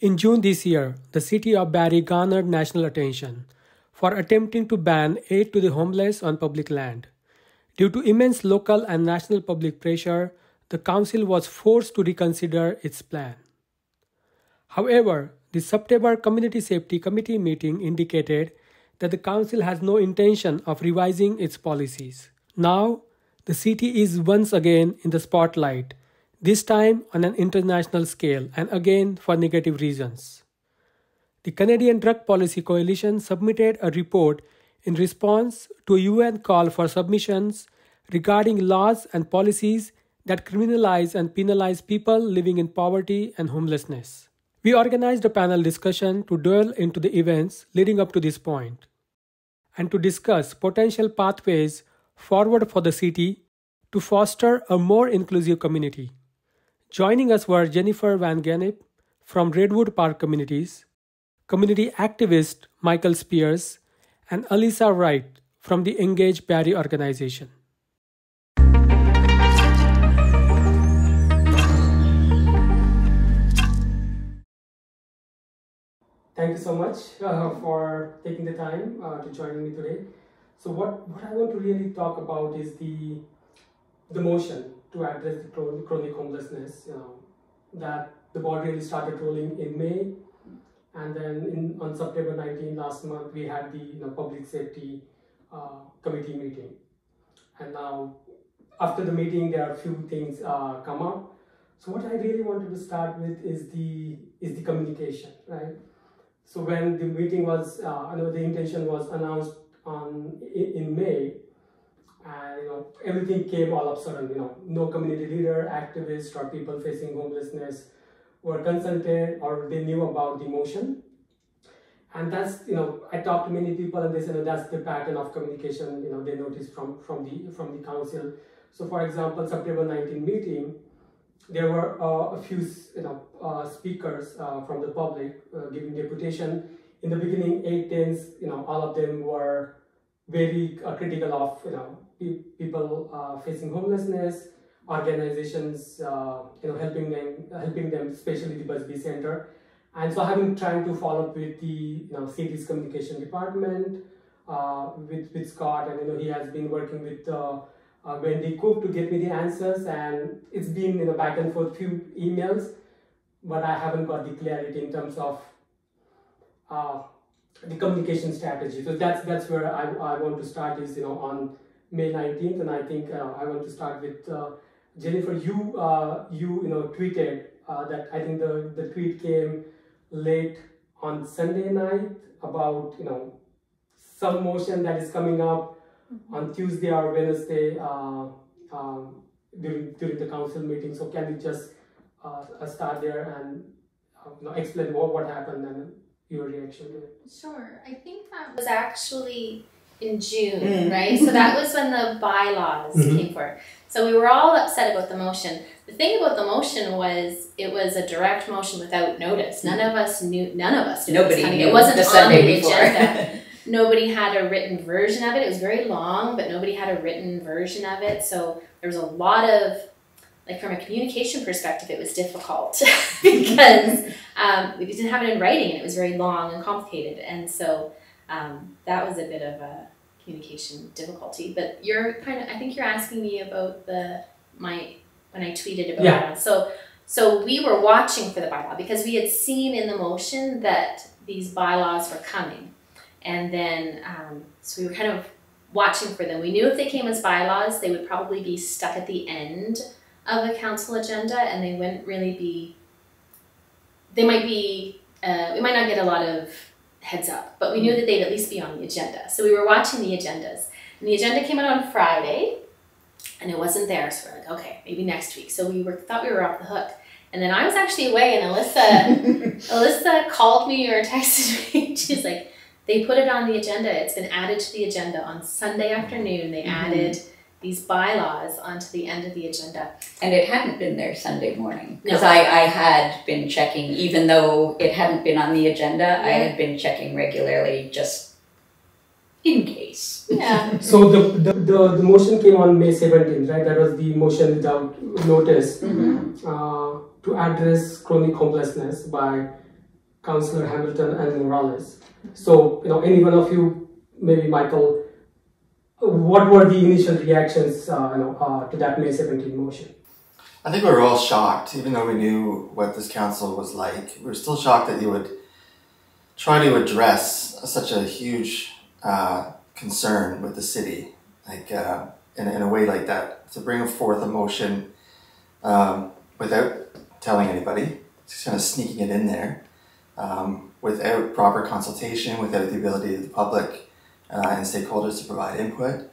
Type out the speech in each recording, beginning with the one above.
In June this year, the City of Barrie garnered national attention for attempting to ban aid to the homeless on public land. Due to immense local and national public pressure, the Council was forced to reconsider its plan. However, the September Community Safety Committee meeting indicated that the Council has no intention of revising its policies. Now, the city is once again in the spotlight, this time on an international scale and again for negative reasons. The Canadian Drug Policy Coalition submitted a report in response to a UN call for submissions regarding laws and policies that criminalize and penalize people living in poverty and homelessness. We organized a panel discussion to delve into the events leading up to this point and to discuss potential pathways forward for the city to foster a more inclusive community. Joining us were Jennifer van Gennip from Redwood Park Communities, community activist Michael Speers, and Alyssa Wright from the Engage Barrie Organization. Thank you so much for taking the time to join me today. So what I want to really talk about is the motion to address the chronic homelessness, that the ball really started rolling in May, and then on September 19 last month we had the public safety committee meeting, and now after the meeting there are a few things come up. So what I really wanted to start with is the communication, right? So when the meeting was, the intention was announced in May. Everything came all of a sudden. No community leader, activist, or people facing homelessness were consulted or they knew about the motion. And that's, I talked to many people and they said that's the pattern of communication. They noticed from the council. So, for example, September 19 meeting, there were a few speakers from the public giving deputation. In the beginning, 8 all of them were very critical of people facing homelessness, organizations helping them, especially the Busby Center. And so I've been trying to follow up with the city's communication department, with Scott, and he has been working with Wendy Cook to get me the answers, and it's been back and forth few emails, but I haven't got the clarity in terms of the communication strategy. So that's where I want to start is on May 19th, and I think I want to start with Jennifer. You tweeted that I think the tweet came late on Sunday night about some motion that is coming up on Tuesday or Wednesday during the council meeting. So can you just start there and explain what happened and your reaction to it? Sure. I think that was actually in June, right? So that was when the bylaws came forward. So we were all upset about the motion. The thing about the motion was it was a direct motion without notice. None of us knew. Nobody knew. It wasn't the on Sunday the before. agenda. Nobody had a written version of it. It was very long, but nobody had a written version of it. So there was a lot of, from a communication perspective, it was difficult because we didn't have it in writing and it was very long and complicated. And so that was a bit of a communication difficulty. But I think you're asking me about when I tweeted about it. So we were watching for the bylaw because we had seen in the motion that these bylaws were coming. And then, so we were kind of watching for them. We knew if they came as bylaws, they would probably be stuck at the end of the council agenda, and they wouldn't really be, we might not get a lot of heads up, but we knew that they'd at least be on the agenda. So we were watching the agendas. And the agenda came out on Friday, and it wasn't there, so we're like, okay, maybe next week. So we thought we were off the hook. And then I was actually away, and Alyssa called me or texted me. She's like, they put it on the agenda. It's been added to the agenda on Sunday afternoon. They added these bylaws onto the end of the agenda. And it hadn't been there Sunday morning. Because I had been checking, even though it hadn't been on the agenda, I had been checking regularly just in case. Yeah. So the motion came on May 17th, right? That was the motion without notice to address chronic homelessness by Councillor Hamilton and Morales. So, any one of you, maybe Michael, what were the initial reactions, to that May 17 motion? I think we were all shocked, even though we knew what this council was like. We were still shocked that you would try to address such a huge concern with the city, like in a way like that, to bring forth a motion without telling anybody, just kind of sneaking it in there, without proper consultation, without the ability of the public and stakeholders to provide input.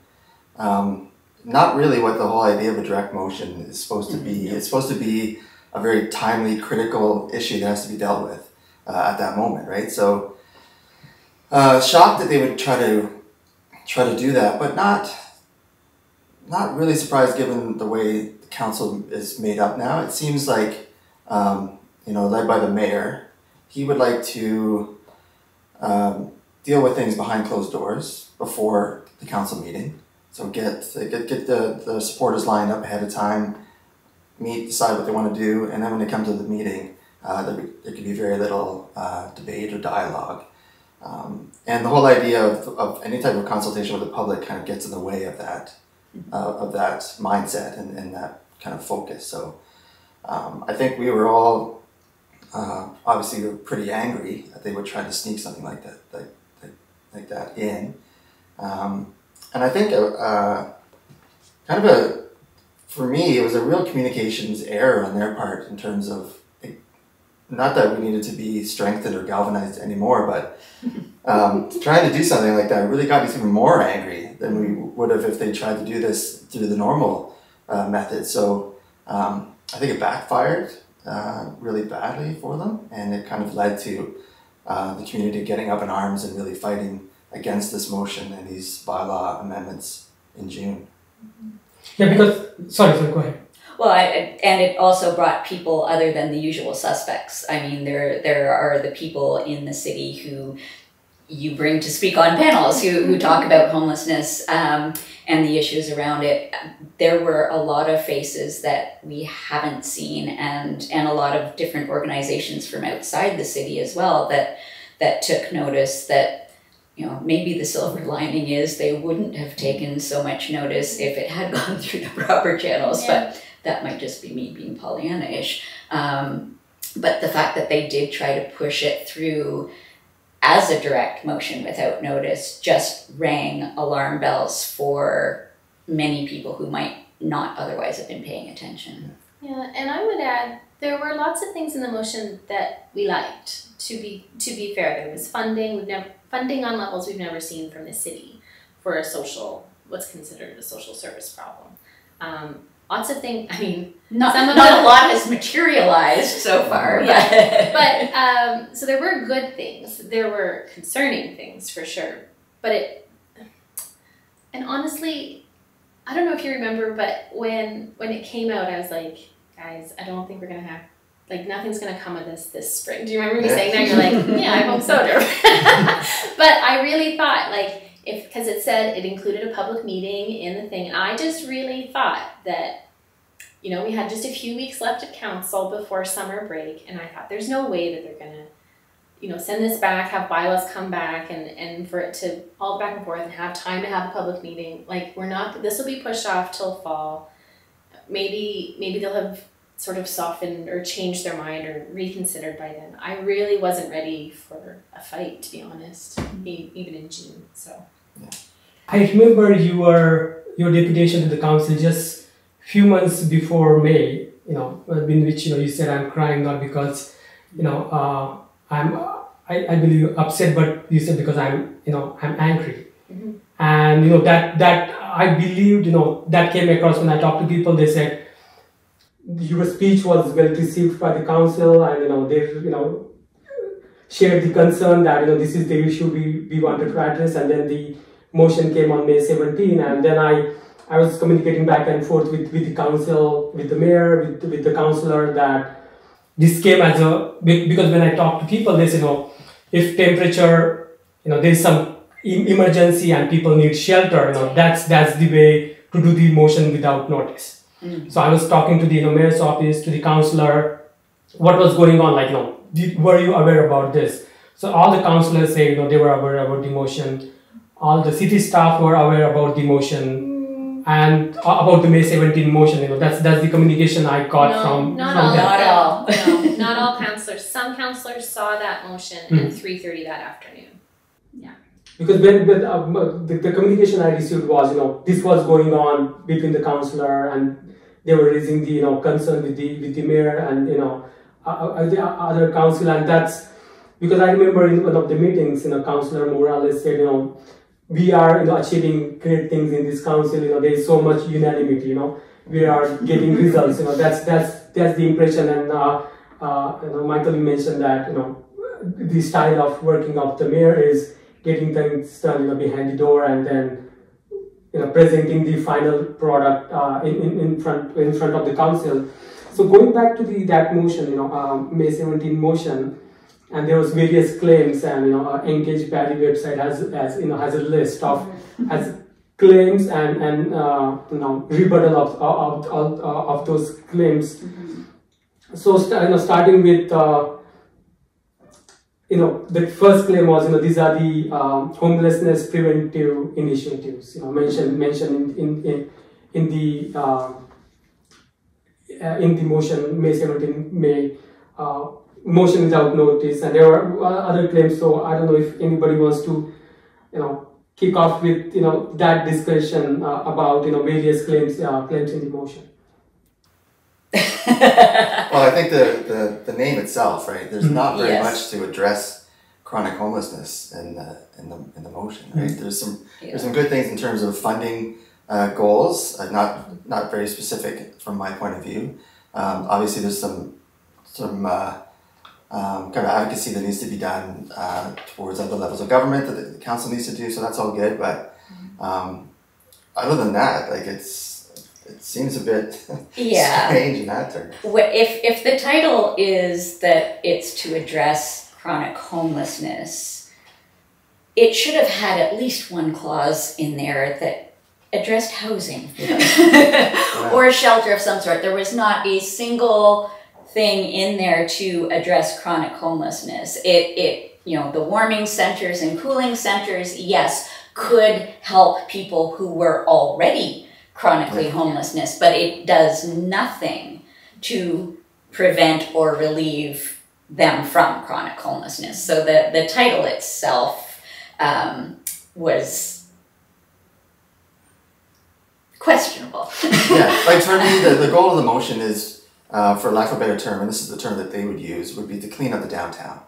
Not really what the whole idea of a direct motion is supposed to be. It's supposed to be a very timely, critical issue that has to be dealt with at that moment, right? So, shocked that they would try to do that, but not really surprised given the way the council is made up now. It seems like, led by the mayor, he would like to deal with things behind closed doors before the council meeting. So get the supporters lined up ahead of time, meet, decide what they want to do, and then when they come to the meeting, there could be very little debate or dialogue. And the whole idea of any type of consultation with the public kind of gets in the way of that mindset and that kind of focus. So I think we were all obviously we were pretty angry that they would try to sneak something like that in. And I think for me, it was a real communications error on their part in terms of, not that we needed to be strengthened or galvanized anymore, but trying to do something like that really got us even more angry than we would have if they tried to do this through the normal method. So I think it backfired really badly for them, and it kind of led to the community getting up in arms and really fighting against this motion and these bylaw amendments in June. Yeah, because, sorry, go ahead. Well, and it also brought people other than the usual suspects. I mean, there are the people in the city who you bring to speak on panels who talk about homelessness and the issues around it. There were a lot of faces that we haven't seen, and a lot of different organizations from outside the city as well that took notice that, maybe the silver lining is they wouldn't have taken so much notice if it had gone through the proper channels, but that might just be me being Pollyanna-ish. But the fact that they did try to push it through as a direct motion without notice just rang alarm bells for many people who might not otherwise have been paying attention. Yeah, and I would add, there were lots of things in the motion that we liked. To be fair, there was funding. Funding on levels we've never seen from the city for what's considered a social service problem. Lots of things. I mean, not a lot has materialized so far. Yeah. But so there were good things. There were concerning things for sure. But and honestly, I don't know if you remember, but when it came out, I was like, guys, I don't think we're gonna have, nothing's gonna come of this spring. Do you remember me saying that? You're like, yeah, I hope so, But I really thought, because it said it included a public meeting in the thing, and I just really thought that, we had just a few weeks left at council before summer break, and I thought there's no way that they're gonna, send this back, have bylaws come back, and for it to all back and forth and have time to have a public meeting. This will be pushed off till fall. Maybe they'll have sort of softened or changed their mind or reconsidered by then. I really wasn't ready for a fight, to be honest, even in June. So, I remember your deputation to the council just few months before May. In which you said I'm crying not because I believe upset, but you said because I'm angry, and that I believed that came across when I talked to people. They said your speech was well received by the council, and they shared the concern that this is the issue we wanted to address. And then the motion came on May 17, and then I was communicating back and forth with the council, with the mayor, with the councillor, that this came as because when I talk to people, they say, if temperature, there's some emergency and people need shelter, that's the way to do the motion without notice. So I was talking to the mayor's office, to the councillor, what was going on, were you aware about this? So all the councillors say, they were aware about the motion. All the city staff were aware about the motion and about the May 17 motion. That's the communication I got from not them. Not all. No, not all councillors. Some councillors saw that motion at 3:30 that afternoon. Yeah. Because when the communication I received was, this was going on between the councillor and they were raising the concern with the mayor and the other council, and that's because I remember in one of the meetings, Councillor Morales said, we are achieving great things in this council. There is so much unanimity. We are getting results. That's the impression. And Michael, you mentioned that the style of working of the mayor is getting things done behind the door and then presenting the final product in front of the council. So going back to that motion, May 17 motion, and there was various claims, and Engage Barrie website has a list of claims and rebuttal of those claims. So starting with the first claim was these are the homelessness preventive initiatives mentioned in the motion May 17 motion without notice, and there were other claims. So I don't know if anybody wants to kick off with that discussion about various claims in the motion. Well, I think the name itself, right? There's not very Yes. much to address chronic homelessness in the motion, right? There's some good things in terms of funding goals, not very specific from my point of view. Obviously, there's some kind of advocacy that needs to be done towards other levels of government that the council needs to do. So that's all good, but other than that, it seems a bit strange in that term. If the title is that it's to address chronic homelessness, it should have had at least one clause in there that addressed housing or a shelter of some sort. There was not a single thing in there to address chronic homelessness. The warming centers and cooling centers, yes, could help people who were already chronically homelessness, but it does nothing to prevent or relieve them from chronic homelessness. So the title itself was questionable. Yeah, for me, the goal of the motion is, for lack of a better term, and this is the term that they would use, would be to clean up the downtown.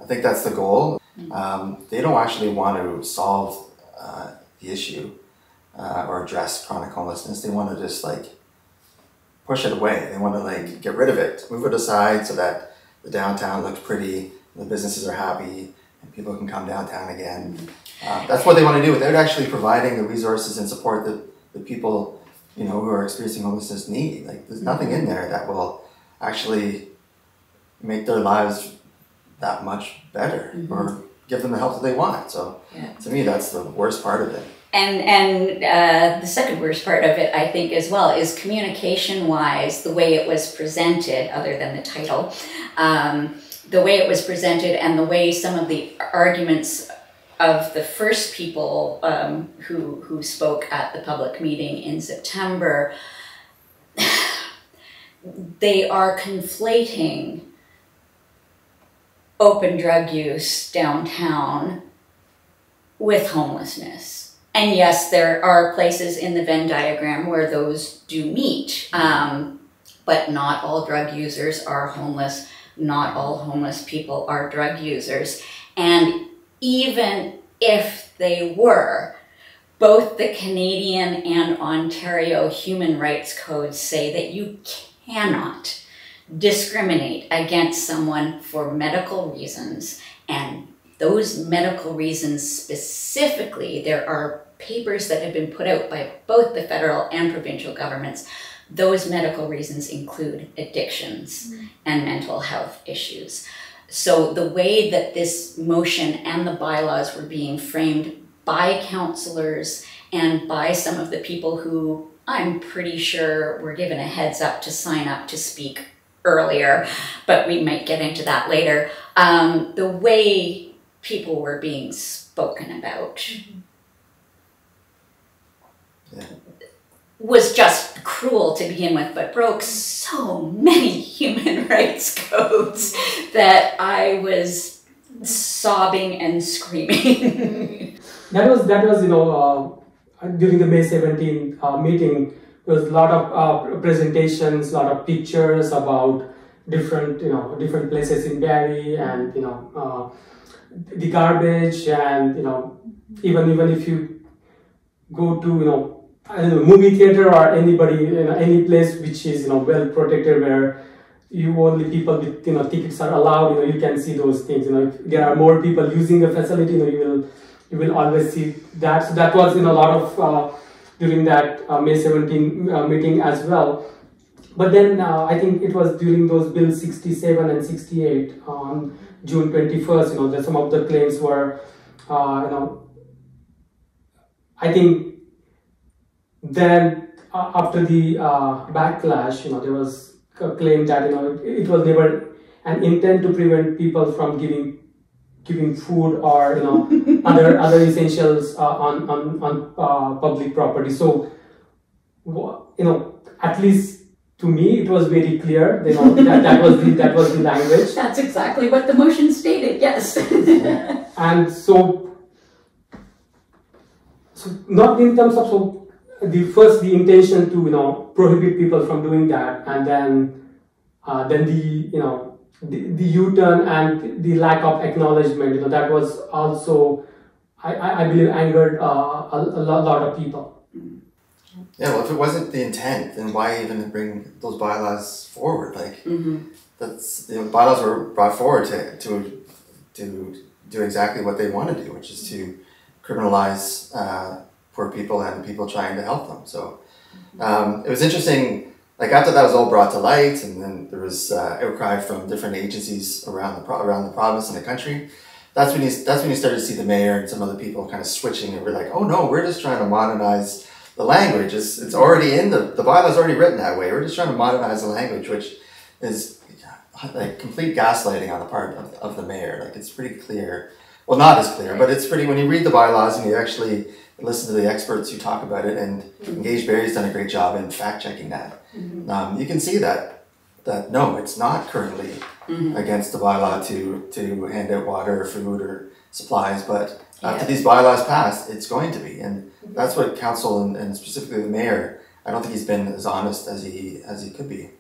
I think that's the goal. They don't actually want to solve the issue or address chronic homelessness. They want to just push it away. They want to get rid of it, move it aside so that the downtown looks pretty, the businesses are happy, and people can come downtown again. That's what they want to do without actually providing the resources and support that the people who are experiencing homelessness need. There's nothing in there that will actually make their lives that much better or give them the help that they want. So to me, that's the worst part of it. And the second worst part of it, I think, as well, is communication-wise, the way it was presented, other than the title, the way it was presented and the way some of the arguments of the first people who spoke at the public meeting in September, they are conflating open drug use downtown with homelessness. And yes, there are places in the Venn diagram where those do meet, but not all drug users are homeless. Not all homeless people are drug users. And even if they were, both the Canadian and Ontario human rights codes say that you cannot discriminate against someone for medical reasons. And those medical reasons specifically, there are papers that have been put out by both the federal and provincial governments. Those medical reasons include addictions and mental health issues. So the way that this motion and the bylaws were being framed by councillors and by some of the people who I'm pretty sure were given a heads up to sign up to speak earlier, but we might get into that later. The way people were being spoken about was just cruel to begin with, but broke so many human rights codes that I was sobbing and screaming. That was during the May 17 meeting. There was a lot of presentations, a lot of pictures about different places in Barrie, and the garbage, and even if you go to movie theater or anybody any place which is well protected, where you only people with tickets are allowed, you can see those things. If there are more people using the facility, you will always see that. So that was a lot of during that May 17 meeting as well. But then I think it was during those bills 67 and 68 on June 21st, that some of the claims were, I think then after the backlash, there was a claim that it was never an intent to prevent people from giving food or other essentials on public property. So at least to me it was very clear that was the language. That's exactly what the motion stated. Yes. And so not in terms of the intention to prohibit people from doing that, and then the U-turn and the lack of acknowledgement, that was also I believe angered a lot of people. Yeah, well, if it wasn't the intent, then why even bring those bylaws forward? That's bylaws were brought forward to do exactly what they want to do, which is to criminalize poor people and people trying to help them. So it was interesting. After that was all brought to light, and then there was outcry from different agencies around the province and the country. That's when you started to see the mayor and some other people kind of switching, and we're like, oh no, we're just trying to modernize the language. It's already in the bylaw's already written that way. We're just trying to modernize the language, which is like complete gaslighting on the part of the mayor. It's pretty clear. Well, not as clear, but it's pretty, when you read the bylaws and you actually listen to the experts who talk about it, and Engage Barrie's done a great job in fact-checking that. You can see that no, it's not currently against the bylaw to hand out water or food or supplies, but after these bylaws passed, it's going to be. And that's what council and specifically the mayor, I don't think he's been as honest as he could be.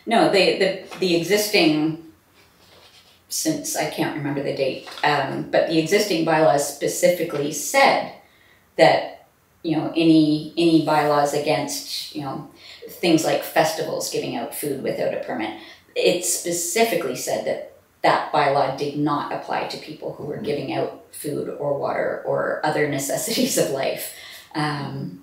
No, the existing, since I can't remember the date, but the existing bylaws specifically said that any bylaws against things like festivals giving out food without a permit, it specifically said that bylaw did not apply to people who were giving out food or water or other necessities of life, and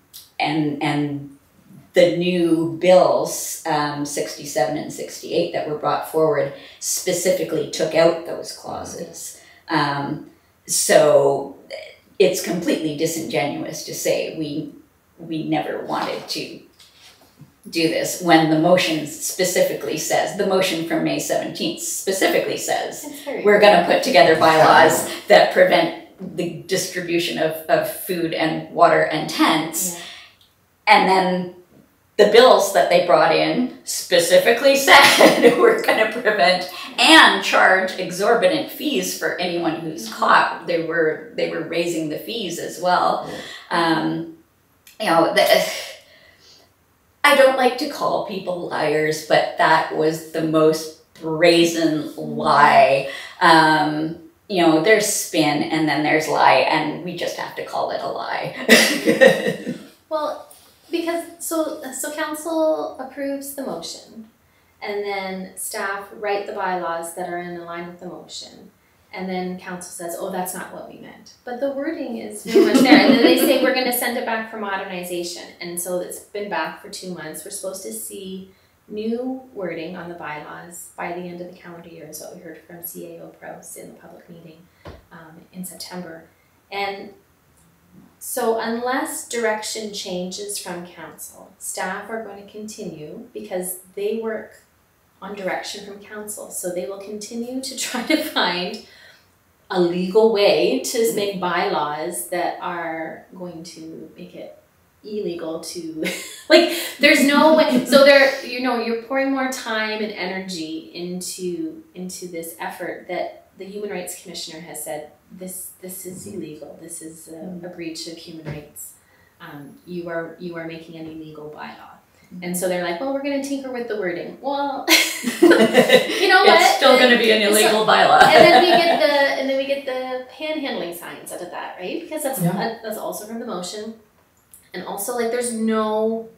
the new bills 67 and 68 that were brought forward specifically took out those clauses. So it's completely disingenuous to say we never wanted to do this when the motion specifically says, the motion from May 17th specifically says, we're going to put together bylaws that prevent the distribution of food and water and tents. And then the bills that they brought in specifically said we're going to prevent and charge exorbitant fees for anyone who's caught. They were raising the fees as well. I don't like to call people liars, but that was the most brazen lie. There's spin and then there's lie, and we just have to call it a lie. Well, because so council approves the motion, and then staff write the bylaws that are in line with the motion, and then council says, oh, that's not what we meant. But the wording is very much there. And then they say, we're going to send it back for modernization. And so it's been back for 2 months. We're supposed to see new wording on the bylaws by the end of the calendar year, is what we heard from CAO Proust in the public meeting in September. And so unless direction changes from council, staff are going to continue, because they work on direction from council. So they will continue to try to find a legal way to make bylaws that are going to make it illegal to like there's no way. So there, you know, you're pouring more time and energy into this effort that the Human Rights Commissioner has said this is illegal. This is a breach of human rights. You are making an illegal bylaw. And so they're like, well, we're going to tinker with the wording. Well, you know what? It's still going to be an illegal bylaw. And then we get the panhandling signs out of that, right? Because that's also from the motion. And also, like, there's no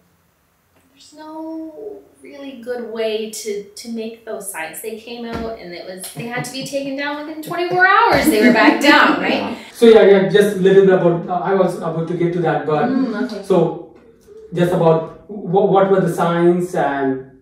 really good way to make those signs. They came out and they had to be taken down within 24 hours. They were back down, right? So yeah, just a little bit about, I was about to get to that, but okay. So just about what were the signs, and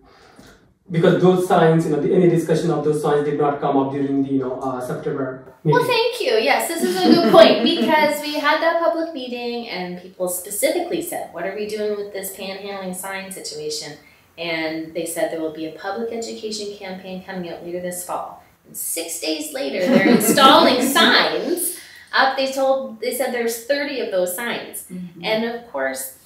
because those signs, you know, any discussion of those signs did not come up during the, September meeting. Well, thank you. Yes, this is a good point, because we had that public meeting and people specifically said, what are we doing with this panhandling sign situation? And they said there will be a public education campaign coming out later this fall. And 6 days later, they're installing signs up. They said there's 30 of those signs. Mm-hmm. And of course,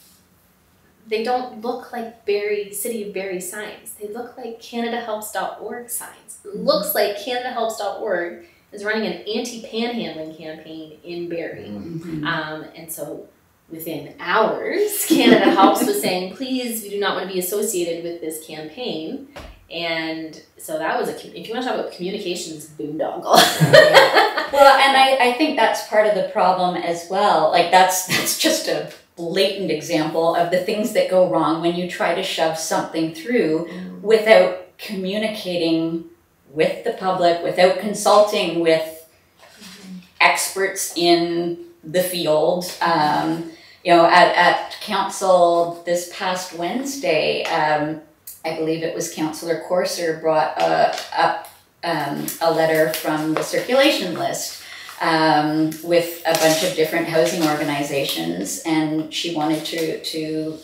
they don't look like City of Barrie signs. They look like CanadaHelps.org signs. It looks like CanadaHelps.org is running an anti-panhandling campaign in Barrie. Mm-hmm. And so within hours, Canada Helps was saying, please, we do not want to be associated with this campaign. And so that was if you want to talk about communications boondoggle. Well, and I think that's part of the problem as well. Like that's just a blatant example of the things that go wrong when you try to shove something through without communicating with the public, without consulting with experts in the field. At council this past Wednesday, I believe it was Councillor Corser brought up a letter from the circulation list with a bunch of different housing organizations, and she wanted to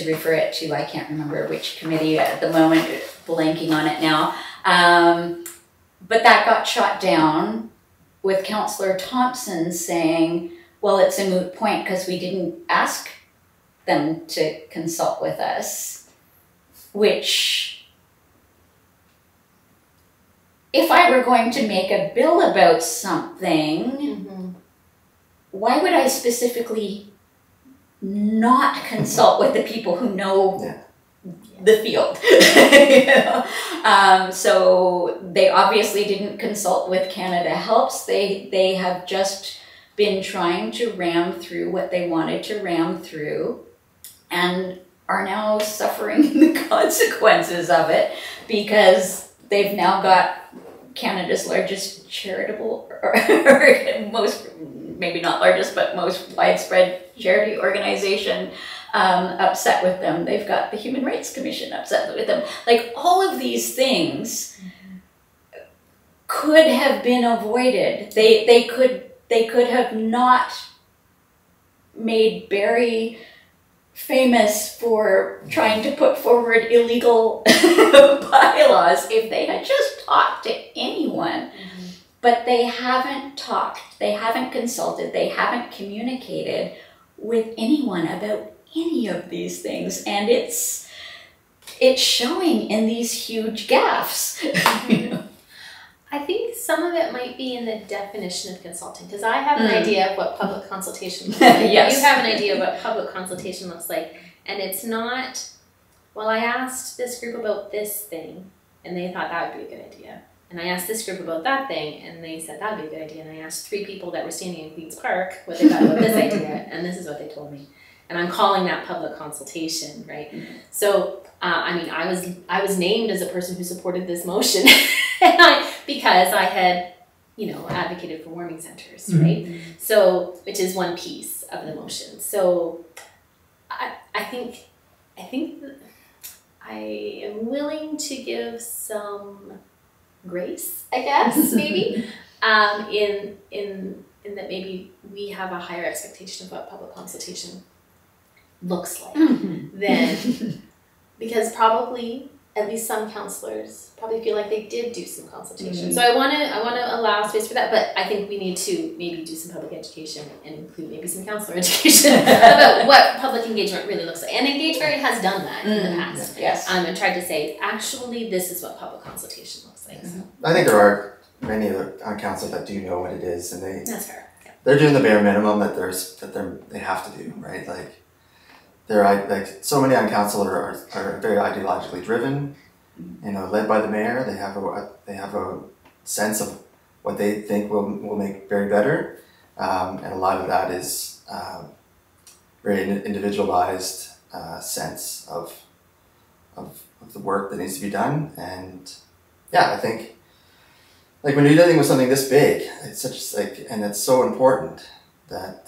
refer it to, I can't remember which committee at the moment, blanking on it now. But that got shot down with Councillor Thompson saying, well, it's a moot point because we didn't ask them to consult with us, which, if I were going to make a bill about something, why would I specifically not consult with the people who know the field? So they obviously didn't consult with Canada Helps. They have just been trying to ram through what they wanted to ram through and are now suffering the consequences of it, because they've now got Canada's largest charitable, or most, maybe not largest, but most widespread charity organization upset with them. They've got the Human Rights Commission upset with them. Like, all of these things could have been avoided. They could have not made Barrie famous for trying to put forward illegal bylaws if they had just talked to anyone. But they haven't talked, they haven't consulted, they haven't communicated with anyone about any of these things, and it's showing in these huge gaffes. I think some of it might be in the definition of consulting, because I have an idea of what public consultation looks like. Yes. You have an idea of what public consultation looks like, and it's not, well, I asked this group about this thing, and they thought that would be a good idea. And I asked this group about that thing, and they said that would be a good idea. And I asked 3 people that were standing in Queen's Park what they thought about this idea, and this is what they told me. And I'm calling that public consultation, right? So, I was named as a person who supported this motion because I had, advocated for warming centers, right? So, which is one piece of the motion. So, I think I am willing to give some grace, I guess, maybe, in that maybe we have a higher expectation of what public consultation looks like than, because probably at least some councillors probably feel like they did do some consultation. So I want to allow space for that, but I think we need to maybe do some public education and include maybe some councillor education about what public engagement really looks like. And Engage Barrie has done that in the past. Yes. And tried to say, actually, this is what public consultation looks like. So. I think there are many on council that do know what it is, and That's fair. Yeah. they're doing the bare minimum that they have to do, right? Like so many on council are very ideologically driven, led by the mayor. They have a sense of what they think will make Barrie better, and a lot of that is very individualized sense of the work that needs to be done. And yeah, I think like when you're dealing with something this big, it's and it's so important that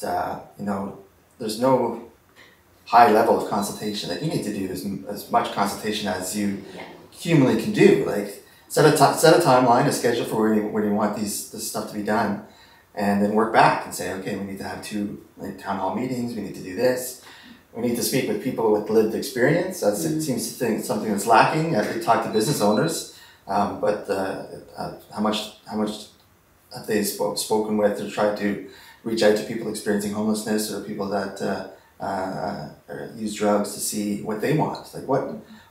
there's no high level of consultation. Like you need to do as much consultation as you humanly can do. Like set a timeline, a schedule for where you want this stuff to be done, and then work back and say, okay, we need to have 2 town hall meetings. We need to do this. We need to speak with people with lived experience. It seems to think something that's lacking. We talk to business owners, but how much have they spoken with or tried to reach out to people experiencing homelessness or people that use drugs to see what they want, like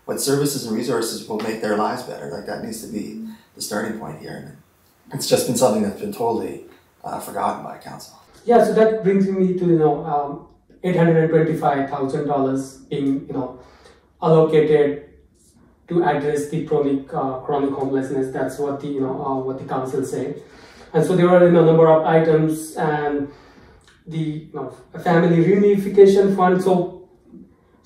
what services and resources will make their lives better. Like that needs to be the starting point here. And it's just been something that's been totally forgotten by council. Yeah, so that brings me to $825,000 being allocated to address the chronic homelessness. That's what the council said, and so there were a number of items and the family reunification fund. So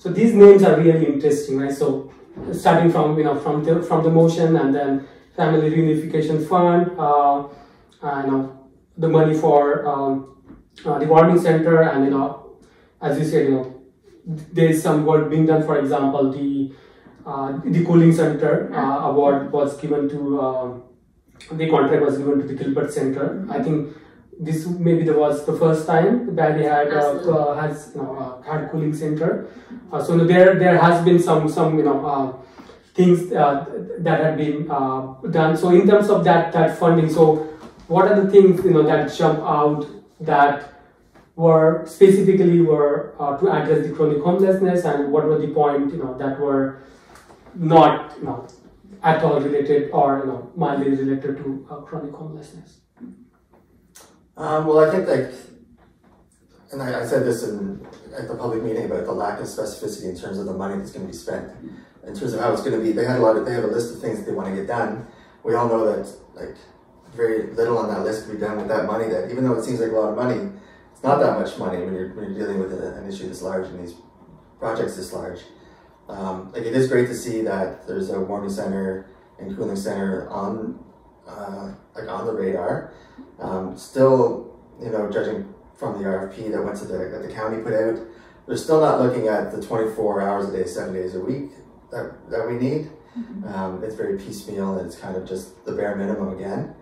these names are really interesting, right? So starting from from the motion, and then family reunification fund, the money for the warming center, and as you said, there is some work being done. For example, the cooling center award was given to the contract was given to the Gilbert Center. I think this was the first time Barrie had had cooling center. So there has been some things that have been done. So in terms of that funding, so what are the things that jump out that were specifically to address the chronic homelessness, and what were the point that were not at all related or mildly related to chronic homelessness? Well, I think and I said this at the public meeting about the lack of specificity in terms of the money that's going to be spent, in terms of how it's going to be. They have a list of things that they want to get done. We all know that very little on that list can be done with that money. That even though it seems like a lot of money, it's not that much money when you're dealing with an issue this large and these projects this large. It is great to see that there's a warming center and cooling center on the radar. Still, judging from the RFP that went to the county put out, they're still not looking at the 24 hours a day, 7 days a week that we need. It's very piecemeal, and it's kind of just the bare minimum again.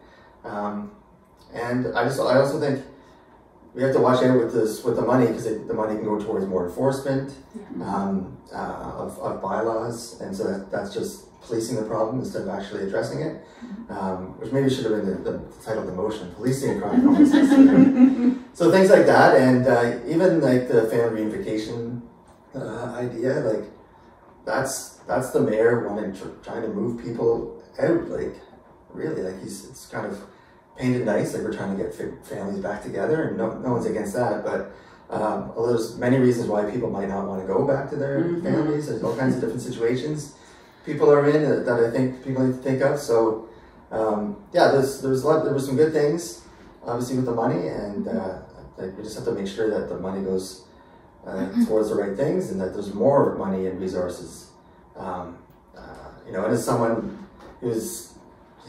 And I also think we have to watch out with the money, because the money can go towards more enforcement of bylaws, and so that's just policing the problem instead of actually addressing it, which maybe should have been the title of the motion: policing chronic homelessness. So things like that, and even the family reunification idea, that's the mayor trying to move people out. Really, it's kind of painted nice, we're trying to get families back together, and no one's against that, but there's many reasons why people might not want to go back to their families. There's all kinds of different situations people are in that I think people need to think of. So there were some good things, obviously, with the money, and we just have to make sure that the money goes towards the right things, and that there's more money and resources. And as someone who's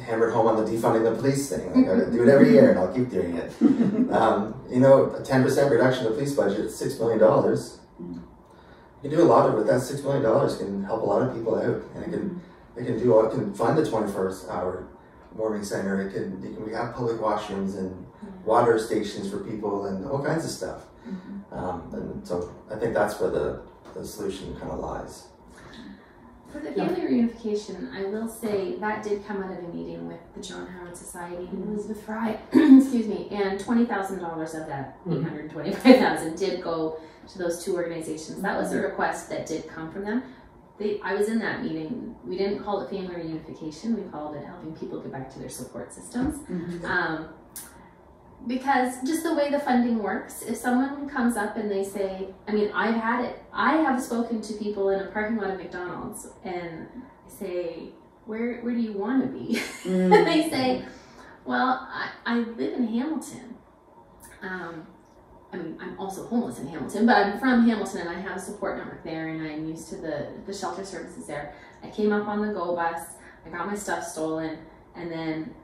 hammered home on the defunding the police thing, I gotta do it every year, and I'll keep doing it. A 10% reduction of the police budget, $6 million. You can do a lot of it. That $6 million can help a lot of people out, and it can fund a 24-hour warming center. We have public washrooms and water stations for people and all kinds of stuff. And so I think that's where the solution kind of lies. For the family reunification, I will say that did come out of a meeting with the John Howard Society and Elizabeth Fry, excuse me, and $20,000 of that $825,000 did go to those two organizations. That was a request that did come from them. I was in that meeting. We didn't call it family reunification. We called it helping people get back to their support systems. Because just the way the funding works, if someone comes up and they say, I mean, I've had it. I have spoken to people in a parking lot of McDonald's and I say, where do you want to be? And they say, well, I live in Hamilton. I mean, I'm also homeless in Hamilton, but I'm from Hamilton and I have a support network there and I'm used to the shelter services there. I came up on the GO bus, I got my stuff stolen, and then,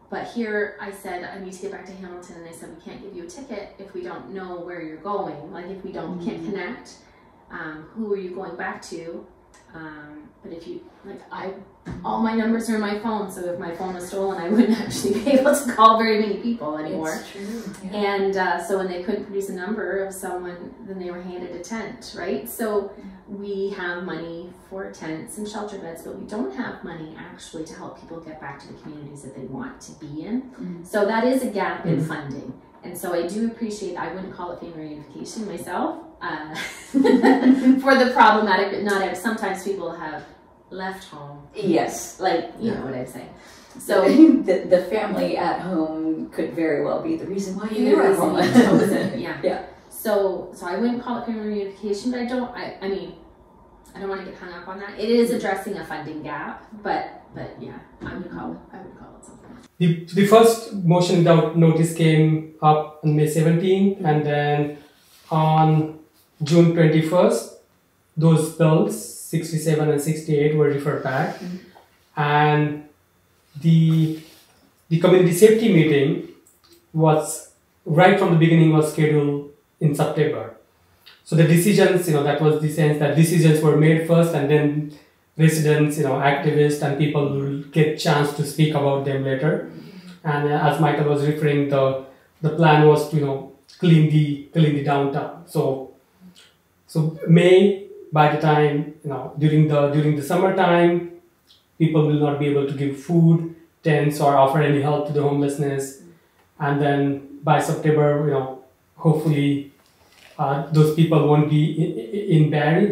but here I said, I need to get back to Hamilton, and they said, we can't give you a ticket if we don't know where you're going. Like if we can't connect, who are you going back to? But if you, like all my numbers are in my phone, so if my phone was stolen, I wouldn't actually be able to call very many people anymore. It's true. Yeah. And so when they couldn't produce a number of someone, then they were handed a tent, right? So we have money for tents and shelter beds, but we don't have money actually to help people get back to the communities that they want to be in. So that is a gap in funding. And so I do appreciate, I wouldn't call it family reunification myself, for the problematic, but not every, sometimes people have left home. Yes. Like, you know what I'm saying. So the family at home could very well be the reason why you are homeless. Yeah. So I wouldn't call it family reunification, but I mean, I don't want to get hung up on that. It is addressing a funding gap, but yeah, I would call it something. The first motion without notice came up on May 17th, and then on June 21st, those bills, 67 and 68, were referred back. And the community safety meeting was, right from the beginning, was scheduled in September. So the decisions, that was the sense that decisions were made first, and then residents, activists and people will get chance to speak about them later. And as Michael was referring, the plan was to clean the downtown. So May, by the time during the summertime, people will not be able to give food, tents, or offer any help to the homelessness. And then by September, hopefully those people won't be in Barrie.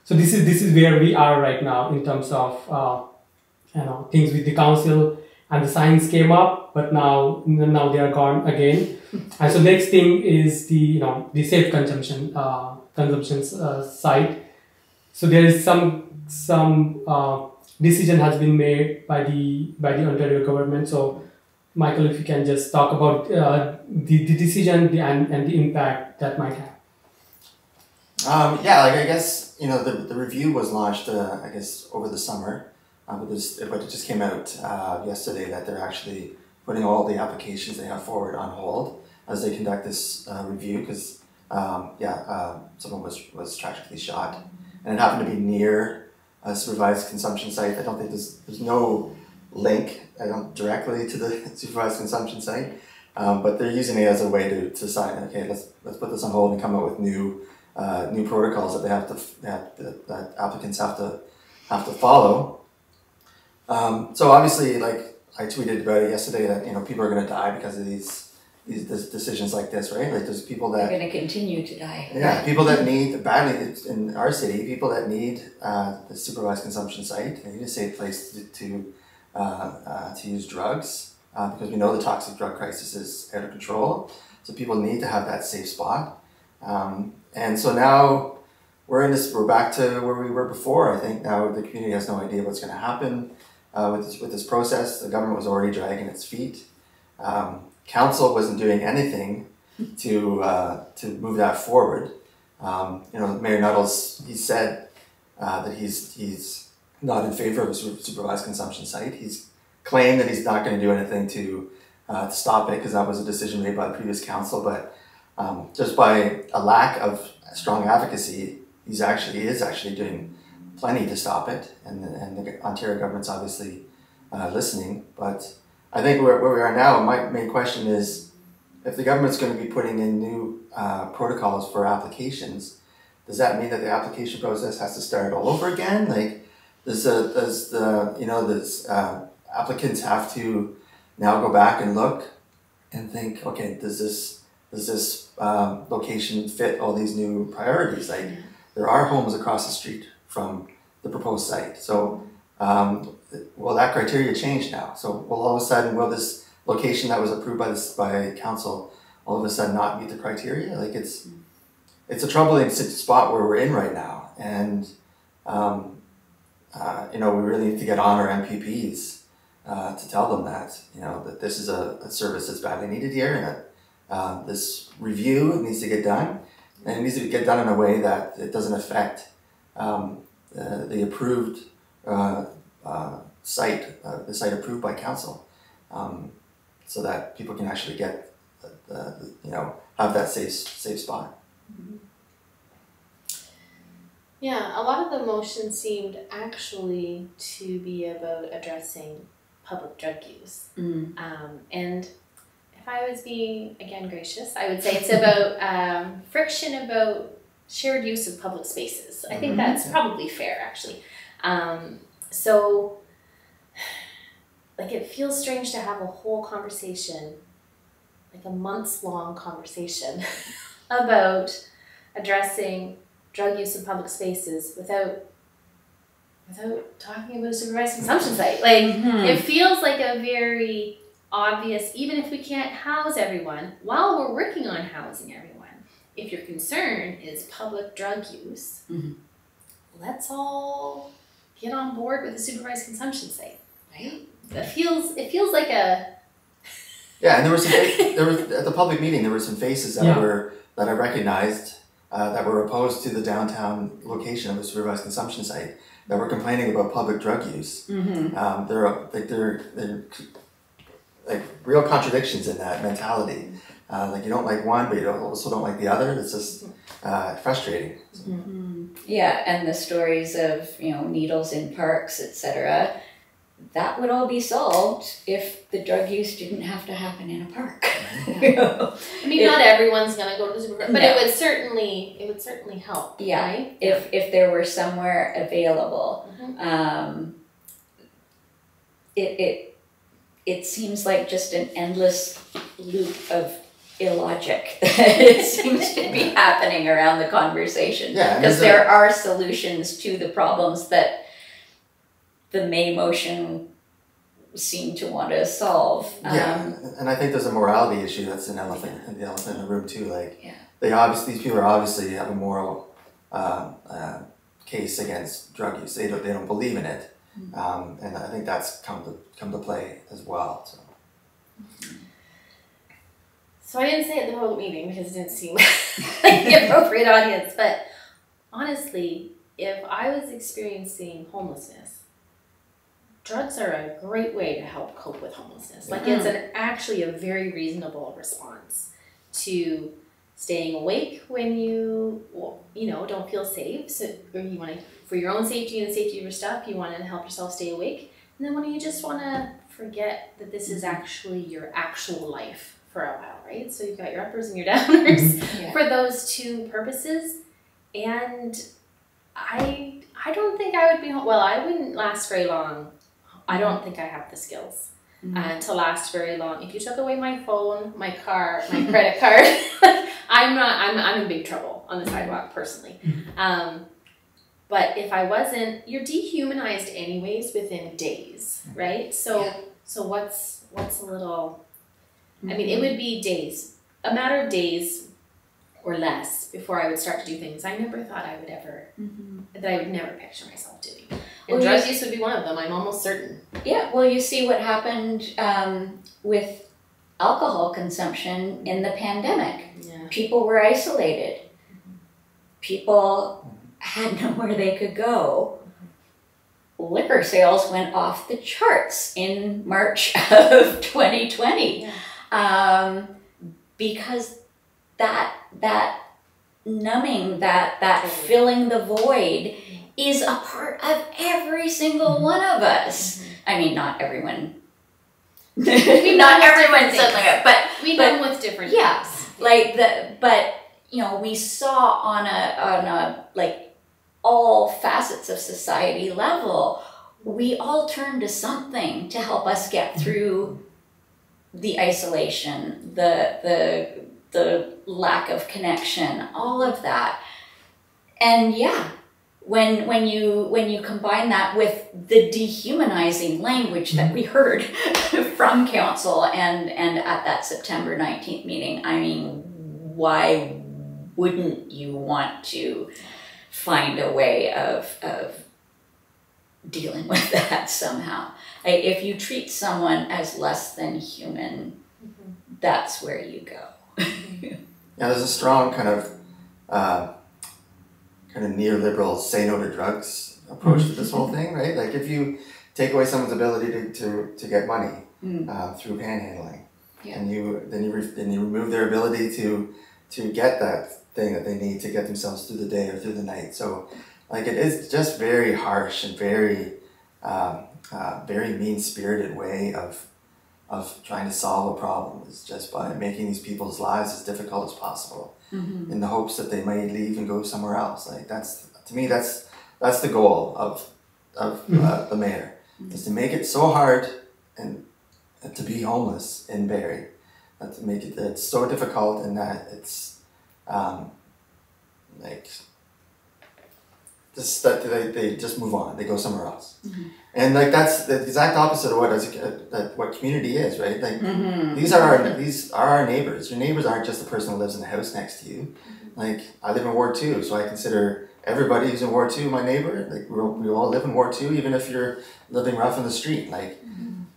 So this is where we are right now in terms of things with the council, and the signs came up, but now they are gone again. And so next thing is the safe consumption site. So there is some decision has been made by the Ontario government. So Michael, if you can just talk about the decision and the impact that might have. I guess the review was launched I guess over the summer, but it just came out yesterday that they're actually putting all the applications they have forward on hold as they conduct this review, because someone was tragically shot, and it happened to be near a supervised consumption site. I don't think there's no link directly to the supervised consumption site, but they're using it as a way to decide, okay, let's put this on hold and come up with new protocols that applicants have to follow. So obviously, like I tweeted about it yesterday, that people are going to die because of these decisions like this, right? Like there's people that are going to continue to die. Yeah, people that need badly in our city, people that need the supervised consumption site. They need a safe place to use drugs, because we know the toxic drug crisis is out of control. So people need to have that safe spot. And so now we're back to where we were before. I think now the community has no idea what's going to happen with this process. The government was already dragging its feet. Council wasn't doing anything to move that forward. Mayor Nuttles, he said that he's not in favor of a supervised consumption site. He's claimed that he's not going to do anything to stop it, because that was a decision made by the previous council. But just by a lack of strong advocacy, he is actually doing plenty to stop it, and the Ontario government's obviously listening. But I think where we are now, my main question is, if the government's going to be putting in new protocols for applications, does that mean that the application process has to start all over again? Like, does applicants have to now go back and look and think, okay, does this location fit all these new priorities? Like, there are homes across the street from the proposed site. So, will that criteria change now? So, will all of a sudden, will this location that was approved by council all of a sudden not meet the criteria? Like, it's a troubling spot where we're in right now, and we really need to get on our MPPs to tell them that that this is a service that's badly needed here, and that this review needs to get done, and it needs to get done in a way that it doesn't affect the approved site, the site approved by council, so that people can actually get have that safe spot. Mm-hmm. Yeah, a lot of the motion seemed actually to be about addressing public drug use. And if I was being, again, gracious, I would say it's about friction about shared use of public spaces. I think that's probably fair, actually. So, like, it feels strange to have a whole conversation, like a months-long conversation, about addressing drug use in public spaces without talking about a supervised consumption site. Like, it feels like a very obvious, even if we can't house everyone, while we're working on housing everyone, if your concern is public drug use, let's all get on board with a supervised consumption site, right? It feels like a... Yeah, and there was at the public meeting, there were some faces that I recognized that were opposed to the downtown location of a supervised consumption site, that were complaining about public drug use. There are like real contradictions in that mentality. Like, you don't like one, but you also don't like the other. It's just frustrating. Yeah, and the stories of needles in parks, etc. That would all be solved if the drug use didn't have to happen in a park. I mean, not everyone's gonna go to the supermarket, but it would certainly help. Yeah, right? If there were somewhere available, it seems like just an endless loop of illogic that it seems to be happening around the conversation. Yeah, because there are solutions to the problems that the May motion seem to want to solve. And I think there's a morality issue that's the elephant in the room too. Like, these people are obviously have a moral case against drug use. They don't believe in it, and I think that's come to play as well. So I didn't say it at the public meeting because it didn't seem like the appropriate audience. But honestly, if I was experiencing homelessness, drugs are a great way to help cope with homelessness. Like, it's actually a very reasonable response to staying awake when you don't feel safe. So, or you want to, for your own safety and the safety of your stuff, you want to help yourself stay awake. And then when you just want to forget that this is actually your actual life for a while, right? So you've got your uppers and your downers for those two purposes. And I don't think I would be, I wouldn't last very long. I don't think I have the skills to last very long. If you took away my phone, my car, my credit card, I'm in big trouble on the sidewalk personally. But if I wasn't, you're dehumanized anyways within days, right? So what's a little, I mean, it would be days, a matter of days or less before I would start to do things I never thought I would ever, that I would never picture myself doing. And drug use would be one of them, I'm almost certain. Yeah, well, you see what happened with alcohol consumption in the pandemic. Yeah. People were isolated. People had nowhere they could go. Liquor sales went off the charts in March of 2020. Because that numbing, that filling the void is a part of every single one of us. I mean, not everyone. Not everyone says like that, but we come with different things. Like but we saw on a like all facets of society level, we all turned to something to help us get through the isolation, the lack of connection, all of that. And yeah, when you combine that with the dehumanizing language that we heard from council and at that September 19th meeting, I mean, why wouldn't you want to find a way of dealing with that somehow? Like, if you treat someone as less than human, that's where you go. Yeah, there's a strong kind of neoliberal say no to drugs approach to this whole thing, right? Like, if you take away someone's ability to get money through panhandling, and then you remove their ability to get that thing that they need to get themselves through the day or through the night. So, like, it is just very harsh and very very mean-spirited way of trying to solve a problem, is just by making these people's lives as difficult as possible, in the hopes that they might leave and go somewhere else. Like, that's, to me, that's the goal of the mayor, is to make it so hard and to be homeless in Barrie, to make it's so difficult, and that it's like just that they just move on, they go somewhere else. And like, that's the exact opposite of what community is, right? Like, these are our neighbors. Your neighbors aren't just the person who lives in the house next to you. Like, I live in Ward 2, so I consider everybody who's in Ward 2 my neighbor. Like, we all live in Ward 2, even if you're living rough in the street. Like,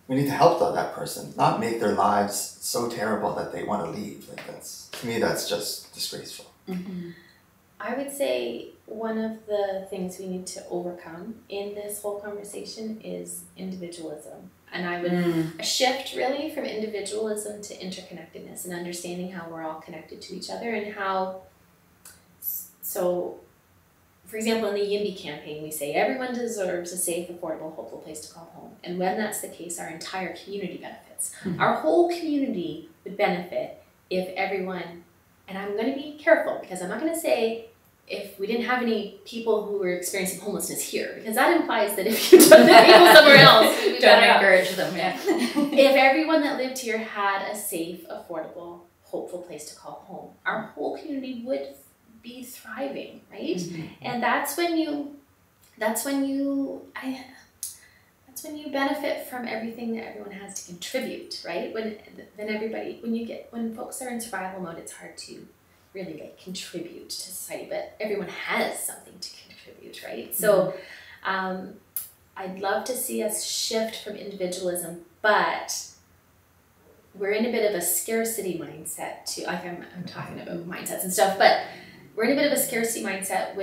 we need to help that person, not make their lives so terrible that they want to leave. Like, to me, that's just disgraceful. I would say one of the things we need to overcome in this whole conversation is individualism. And I would a shift really from individualism to interconnectedness, and understanding how we're all connected to each other, and how, so for example, in the YIMBY campaign, we say everyone deserves a safe, affordable, hopeful place to call home. And when that's the case, our entire community benefits. Our whole community would benefit if everyone, and I'm going to be careful because I'm not going to say if we didn't have any people who were experiencing homelessness here, because that implies that if you took the people somewhere else, we don't encourage them. Yeah. If everyone that lived here had a safe, affordable, hopeful place to call home, our whole community would be thriving, right? And that's when you benefit from everything that everyone has to contribute, right? When folks are in survival mode, it's hard to really like contribute to society, but everyone has something to contribute, right? So I'd love to see us shift from individualism, but we're in a bit of a scarcity mindset too. Like, I'm talking about mindsets and stuff, but we're in a bit of a scarcity mindset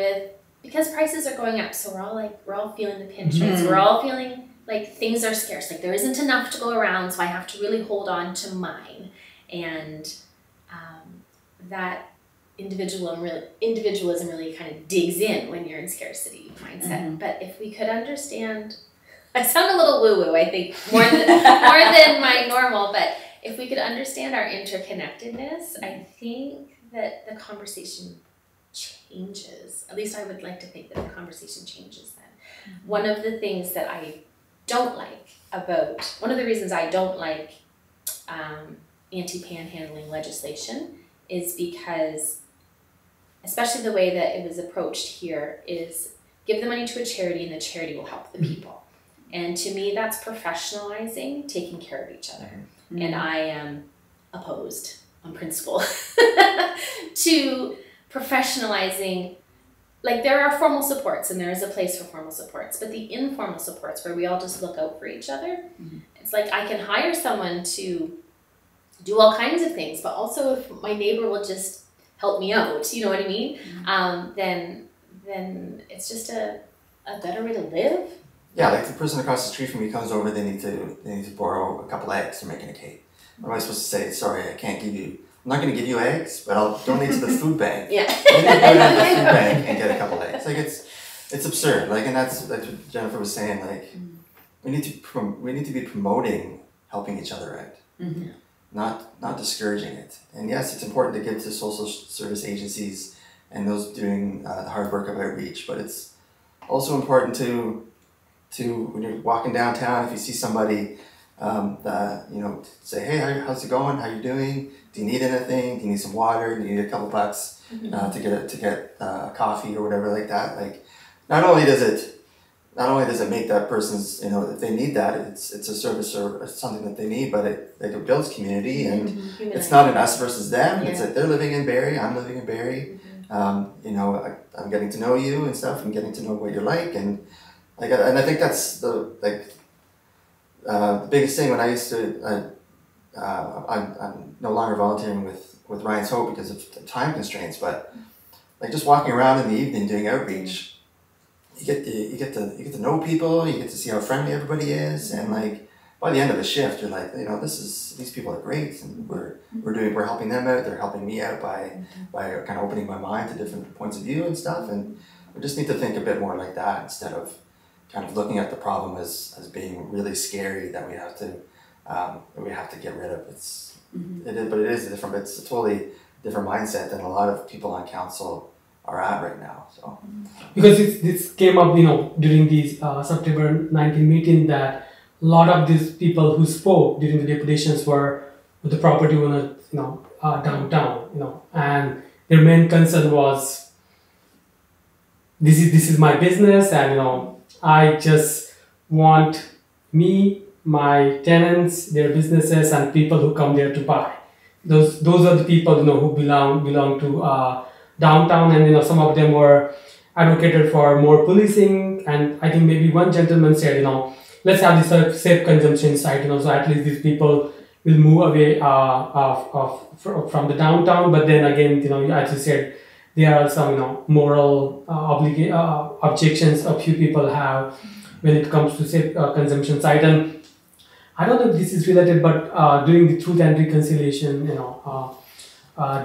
because prices are going up. So we're all feeling the pinch, right? So we're all feeling like things are scarce. Like, there isn't enough to go around, so I have to really hold on to mine. And that individualism really kind of digs in when you're in scarcity mindset. But if we could understand, I sound a little woo-woo, I think, more than my normal, but if we could understand our interconnectedness, I think that the conversation changes. At least I would like to think that the conversation changes then. One of the things that I don't like one of the reasons I don't like anti-panhandling legislation is because, especially the way that it was approached here, is give the money to a charity and the charity will help the people. And to me, that's professionalizing taking care of each other. And I am opposed on principle to professionalizing. Like, there are formal supports and there is a place for formal supports, but the informal supports where we all just look out for each other, it's like I can hire someone to do all kinds of things, but also if my neighbor will just help me out, you know what I mean? Then it's just a better way to live. Yeah, like the person across the street from me comes over, they need to borrow a couple eggs for making a cake. What am I supposed to say? Sorry, I can't give you. I'm not going to give you eggs, but I'll donate to the food bank. Yeah. Then you go down to the food bank and get a couple eggs. Like, it's absurd. Like, and that's what Jennifer was saying. Like, we need to be promoting helping each other out. not discouraging it. And yes, it's important to give to social service agencies and those doing the hard work of outreach, but it's also important to when you're walking downtown, if you see somebody, say, hey, how's it going? How you doing? Do you need anything? Do you need some water? Do you need a couple bucks to get coffee or whatever like that? Like, not only does it make that person's, if they need that, it's a service or something that they need, but it builds community, and it's not an us versus them. Yeah. It's that they're living in Barrie, I'm living in Barrie. I'm getting to know you and stuff. I'm getting to know what you're like, and I think that's the biggest thing. When I used to, I'm no longer volunteering with Ryan's Hope because of time constraints, but like just walking around in the evening doing outreach, you get to know people, you get to see how friendly everybody is, and like by the end of a shift, you're like, these people are great, and we're helping them out, they're helping me out by kind of opening my mind to different points of view and stuff, and we just need to think a bit more like that instead of kind of looking at the problem as being really scary that we have to get rid of. But it is different. It's a totally different mindset than a lot of people on council are at right now. So because this came up, during the September 19 meeting, that a lot of these people who spoke during the deputations were with the property owners, downtown, and their main concern was this is my business, and I just want me, my tenants, their businesses, and people who come there to buy. Those are the people who belong to downtown, and some of them were advocated for more policing. And I think maybe one gentleman said, let's have this safe consumption site, so at least these people will move away from the downtown. But then again, as you said, there are some moral objections a few people have when it comes to safe consumption site. And I don't know if this is related, but during the Truth and Reconciliation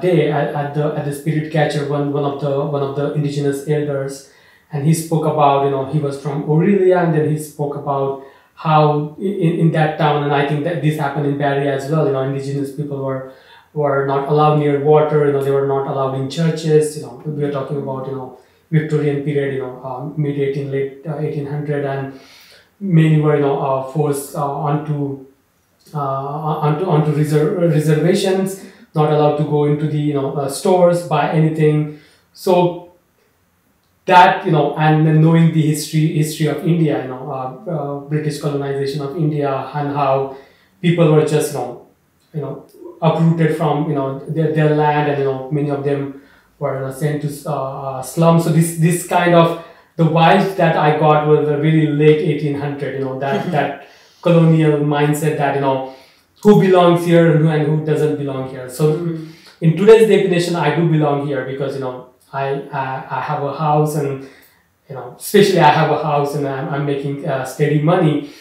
day at the Spirit Catcher, one of the indigenous elders, and he spoke about he was from Aurelia, and then he spoke about how in that town, and I think that this happened in Barrie as well. Indigenous people were not allowed near water. They were not allowed in churches. We are talking about Victorian period. Mid 18, late 1800, and many were forced onto reservations, not allowed to go into the stores, buy anything. So that and then knowing the history of India, British colonization of India, and how people were just uprooted from their land, and many of them were sent to slums. So this kind of the vibes that I got was the really late 1800, that colonial mindset that who belongs here and who doesn't belong here. So in today's definition, I do belong here because I have a house, and especially I have a house, and I'm making steady money.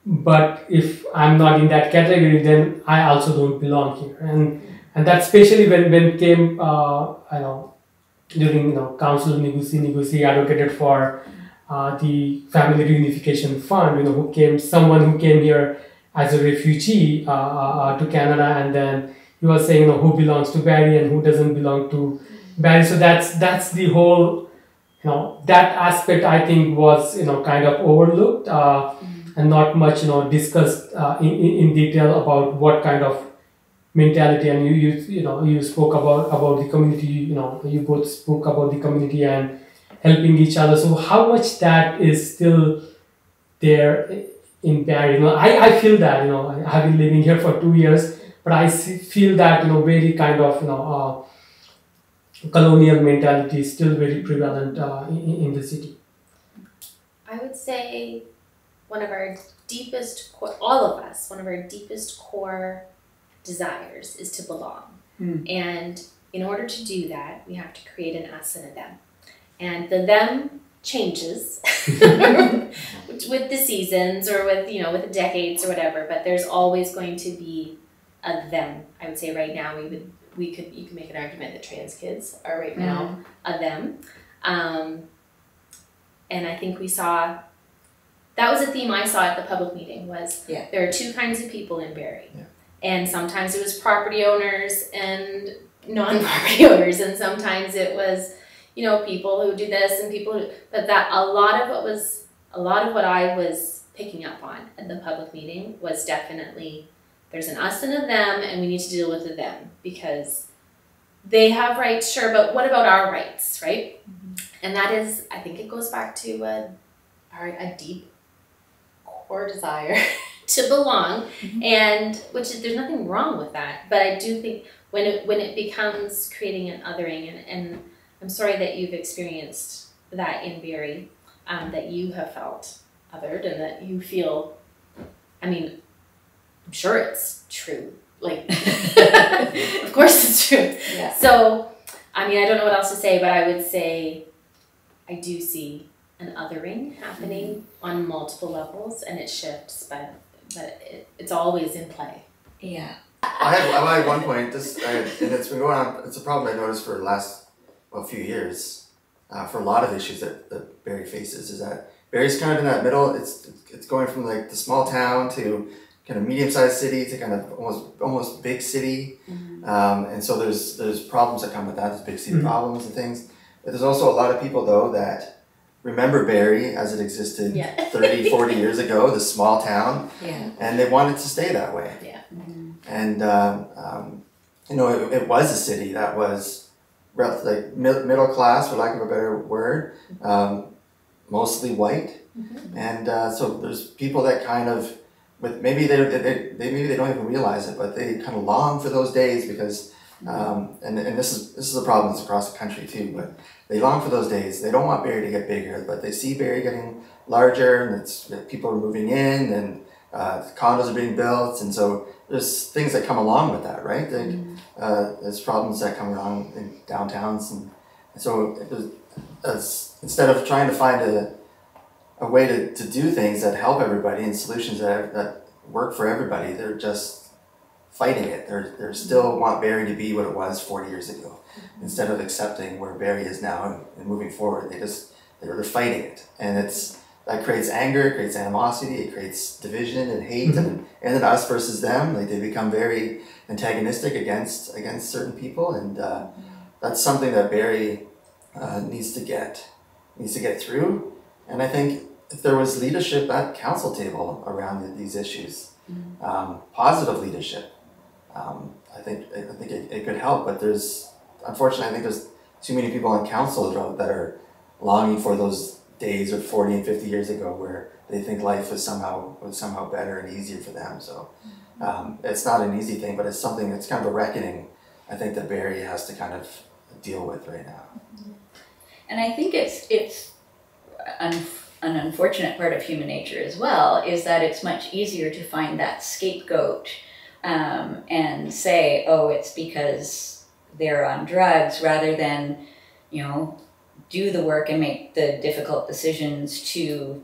But if I'm not in that category, then I also don't belong here. And that especially when came during council negotiation advocated for the family reunification fund. Someone who came here as a refugee to Canada, and then he was saying who belongs to Barrie and who doesn't belong to Barrie. So that's the whole that aspect I think was kind of overlooked and not much discussed in detail about what kind of mentality. And you spoke about the community. You both spoke about the community and helping each other. So how much that is still there in Barrie? I feel that I've been living here for 2 years, but I feel that very kind of colonial mentality is still very prevalent in the city. I would say one of our deepest core desires is to belong. And in order to do that, we have to create an us and a them. And the them changes with the seasons or with the decades or whatever, but there's always going to be a them. I would say right now you could make an argument that trans kids are right now a them. And I think we saw, that was a theme I saw at the public meeting was there are two kinds of people in Barrie. Yeah. And sometimes it was property owners and non-property owners, and sometimes it was, you know, people who do this and people who, but that a lot of what I was picking up on at the public meeting was definitely there's an us and a them, and we need to deal with the them because they have rights, sure, but what about our rights, right? Mm-hmm. And that is, I think it goes back to a deep core desire to belong, mm-hmm. and there's nothing wrong with that, but I do think when it becomes creating an othering, and I'm sorry that you've experienced that in Barrie, that you have felt othered and that you feel, I mean, I'm sure it's true. Like, of course it's true. Yeah. So, I mean, I don't know what else to say, but I would say I do see an othering happening on multiple levels, and it shifts, but it's always in play. Yeah. I have one point, and it's been going on, it's a problem I noticed for the last few years, for a lot of issues that Barrie faces, is that Barrie's kind of in that middle. It's going from like the small town to kind of medium-sized city to kind of almost big city, mm-hmm. And so there's problems that come with that. There's big city mm-hmm. problems and things. But there's also a lot of people though that remember Barrie as it existed 30, 40 years ago, the small town, and they want it to stay that way. Yeah. Mm-hmm. And you know, it was a city that was like middle class, for lack of a better word, mostly white, mm-hmm. and so there's people that kind of, but maybe they don't even realize it, but they kind of long for those days because, and this is a problem that's across the country too, but they long for those days. They don't want Barrie to get bigger, but they see Barrie getting larger, and people are moving in, and condos are being built, and so there's things that come along with that, right? There's problems that come along in downtowns, and so instead of trying to find a way to do things that help everybody and solutions that work for everybody, they're just fighting it. They still want Barrie to be what it was 40 years ago, instead of accepting where Barrie is now and moving forward. They're fighting it, and that creates anger, it creates animosity, it creates division and hate, mm-hmm. and then us versus them. Like they become very antagonistic against certain people, and that's something that Barrie needs to get through. And I think if there was leadership at council table around these issues, mm-hmm. Positive leadership, I think it could help. But unfortunately, I think there's too many people on council that are longing for those days of 40 and 50 years ago where they think life was somehow better and easier for them. So it's not an easy thing, but it's something that's kind of a reckoning I think that Barrie has to kind of deal with right now. And I think it's an unfortunate part of human nature as well, is that it's much easier to find that scapegoat and say, oh, it's because they're on drugs, rather than, you know, do the work and make the difficult decisions to,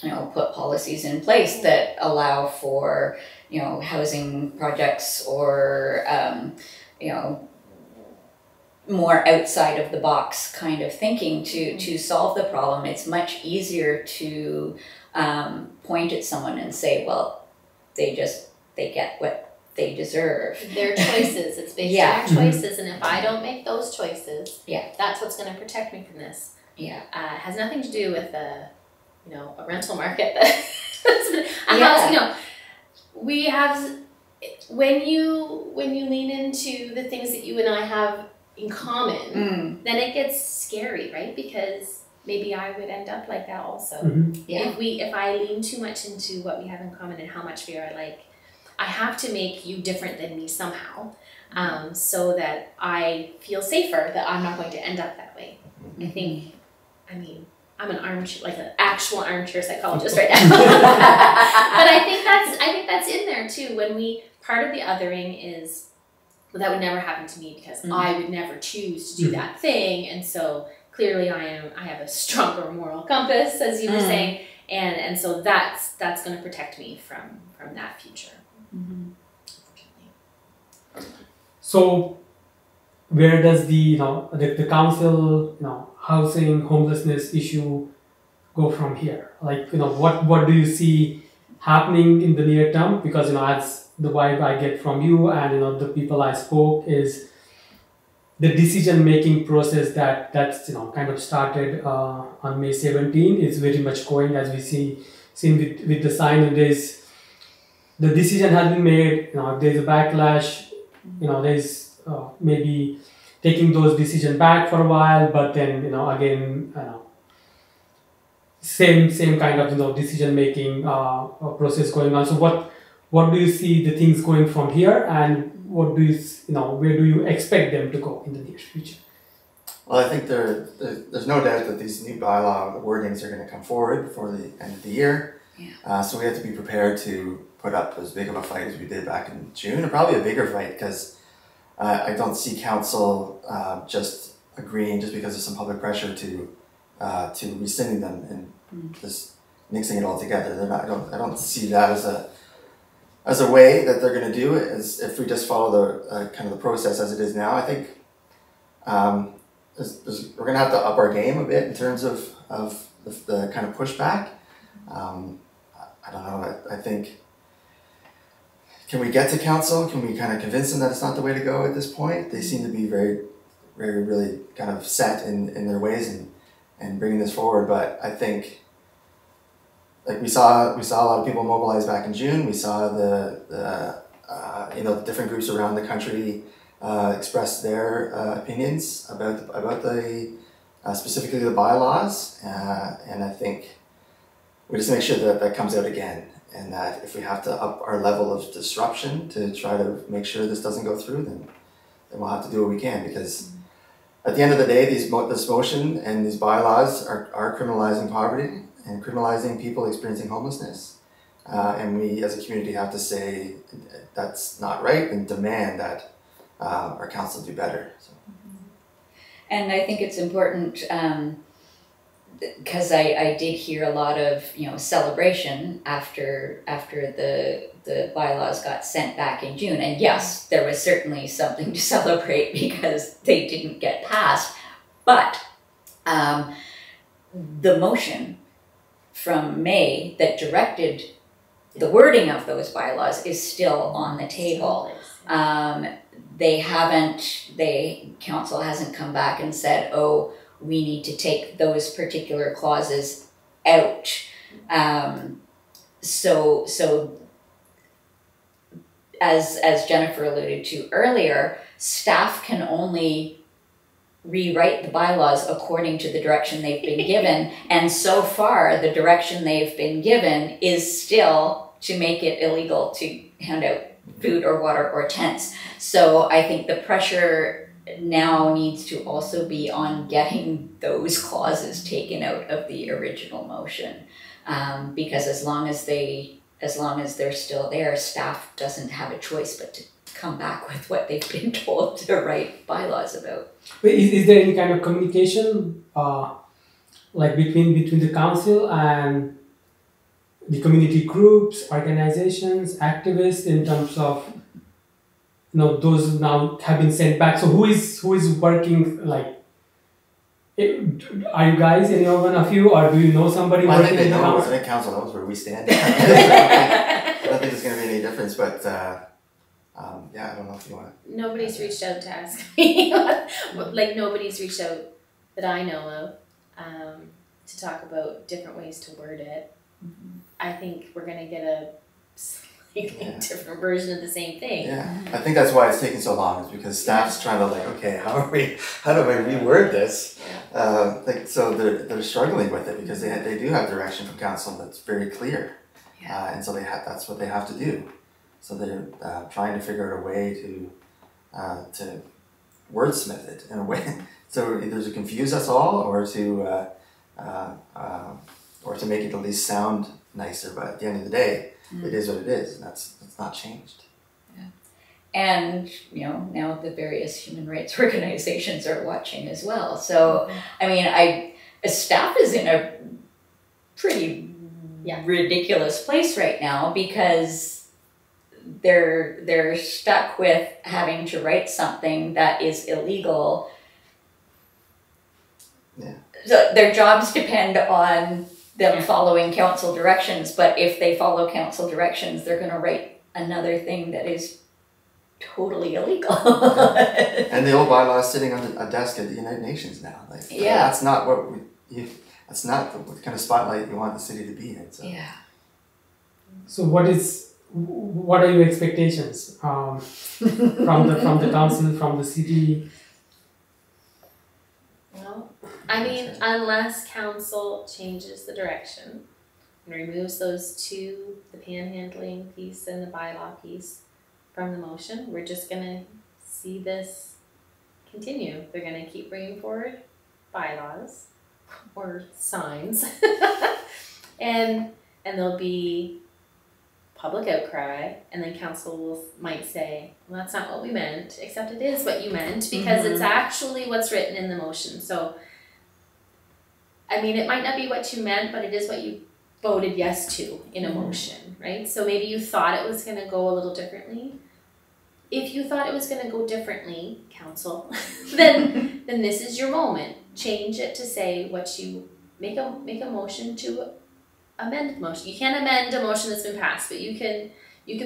you know, put policies in place that allow for, you know, housing projects or, you know, more outside of the box kind of thinking to solve the problem. It's much easier to point at someone and say, well, they get what they deserve. Their choices. It's based on their choices, and if I don't make those choices, that's what's going to protect me from this. Yeah, it has nothing to do with a rental market. House. You know, we have when you lean into the things that you and I have in common, then it gets scary, right? Because maybe I would end up like that also. Mm-hmm. Yeah. If I lean too much into what we have in common and how much we are alike, I have to make you different than me somehow, so that I feel safer that I'm not going to end up that way. Mm-hmm. I'm an actual armchair psychologist right now. But I think that's in there too. Part of the othering is, well, that would never happen to me because I would never choose to do that thing, and so clearly I have a stronger moral compass, as you were saying, and so that's going to protect me from that future. Mm-hmm. So, where does the council housing homelessness issue go from here? Like, what do you see happening in the near term, because as the vibe I get from you and the people I spoke is the decision making process that's kind of started on May 17 is very much going, as we seen with the sign, and there's the decision has been made. There's a backlash. There's maybe taking those decisions back for a while, but then again same kind of decision making process going on. So what do you see the things going from here, and what do you where do you expect them to go in the near future? Well, I think there's no doubt that these new bylaw wordings are going to come forward before the end of the year. Yeah. So we have to be prepared to put up as big of a fight as we did back in June, and probably a bigger fight, because I don't see council just agreeing just because of some public pressure to rescinding them and just mixing it all together. I don't see that as a way that they're going to do it. As if we just follow the kind of the process as it is now. I think we're going to have to up our game a bit in terms of the kind of pushback. I don't know. I think, can we get to council? Can we kind of convince them that it's not the way to go at this point? They seem to be very, very, really kind of set in their ways and bringing this forward. But I think, like we saw a lot of people mobilize back in June. We saw the different groups around the country express their opinions about the specifically the bylaws, and I think we just make sure that comes out again, and that if we have to up our level of disruption to try to make sure this doesn't go through, then we'll have to do what we can, because at the end of the day, this motion and these bylaws are criminalizing poverty and criminalizing people experiencing homelessness. And we as a community have to say that's not right and demand that our council do better. So. And I think it's important because I did hear a lot of celebration after the bylaws got sent back in June, and yes, there was certainly something to celebrate because they didn't get passed, but the motion from May that directed the wording of those bylaws is still on the table. Council hasn't come back and said, oh, we need to take those particular clauses out. So as Jennifer alluded to earlier, staff can only rewrite the bylaws according to the direction they've been given. And so far, the direction they've been given is still to make it illegal to hand out food or water or tents. So I think the pressure now needs to also be on getting those clauses taken out of the original motion, because as long as they're still there, staff doesn't have a choice but to come back with what they've been told to write bylaws about. Is there any kind of communication like between the council and the community groups, organizations, activists, in terms of those now have been sent back? So who is working, like, are you guys, any one of you, or do you know somebody working in the council? I think council knows where we stand. I don't think there's going to be any difference, but I don't know if you want to. Nobody's reached out to ask me. Like, nobody's reached out that I know of to talk about different ways to word it. Mm-hmm. I think we're going to get a slightly different version of the same thing. Yeah, I think that's why it's taking so long, is because staff's trying to okay, how do I reword this? Yeah. So they're struggling with it because they do have direction from council that's very clear, and so that's what they have to do. So they're trying to figure out a way to wordsmith it in a way so either to confuse us all or to make it at least sound nicer. But at the end of the day, it is what it is, and that's not changed. Yeah. And now the various human rights organizations are watching as well. So I mean, staff is in a pretty ridiculous place right now because they're stuck with having to write something that is illegal. Yeah. So their jobs depend on them following council directions, but if they follow council directions, they're going to write another thing that is totally illegal. And the old bylaw is sitting on a desk at the United Nations now. Like, that's not what that's not the kind of spotlight you want the city to be in. So. Yeah. So what are your expectations from the council, from the city? Well, I mean, unless council changes the direction and removes those two, the panhandling piece and the bylaw piece from the motion, we're just gonna see this continue. They're gonna keep bringing forward bylaws or signs and there'll be public outcry, and then council might say, well, that's not what we meant, except it is what you meant, because it's actually what's written in the motion. So, I mean, it might not be what you meant, but it is what you voted yes to in a motion, right? So maybe you thought it was going to go a little differently. If you thought it was going to go differently, council, then this is your moment. Change it to say what you make a motion to amend the motion. You can't amend a motion that's been passed, but you can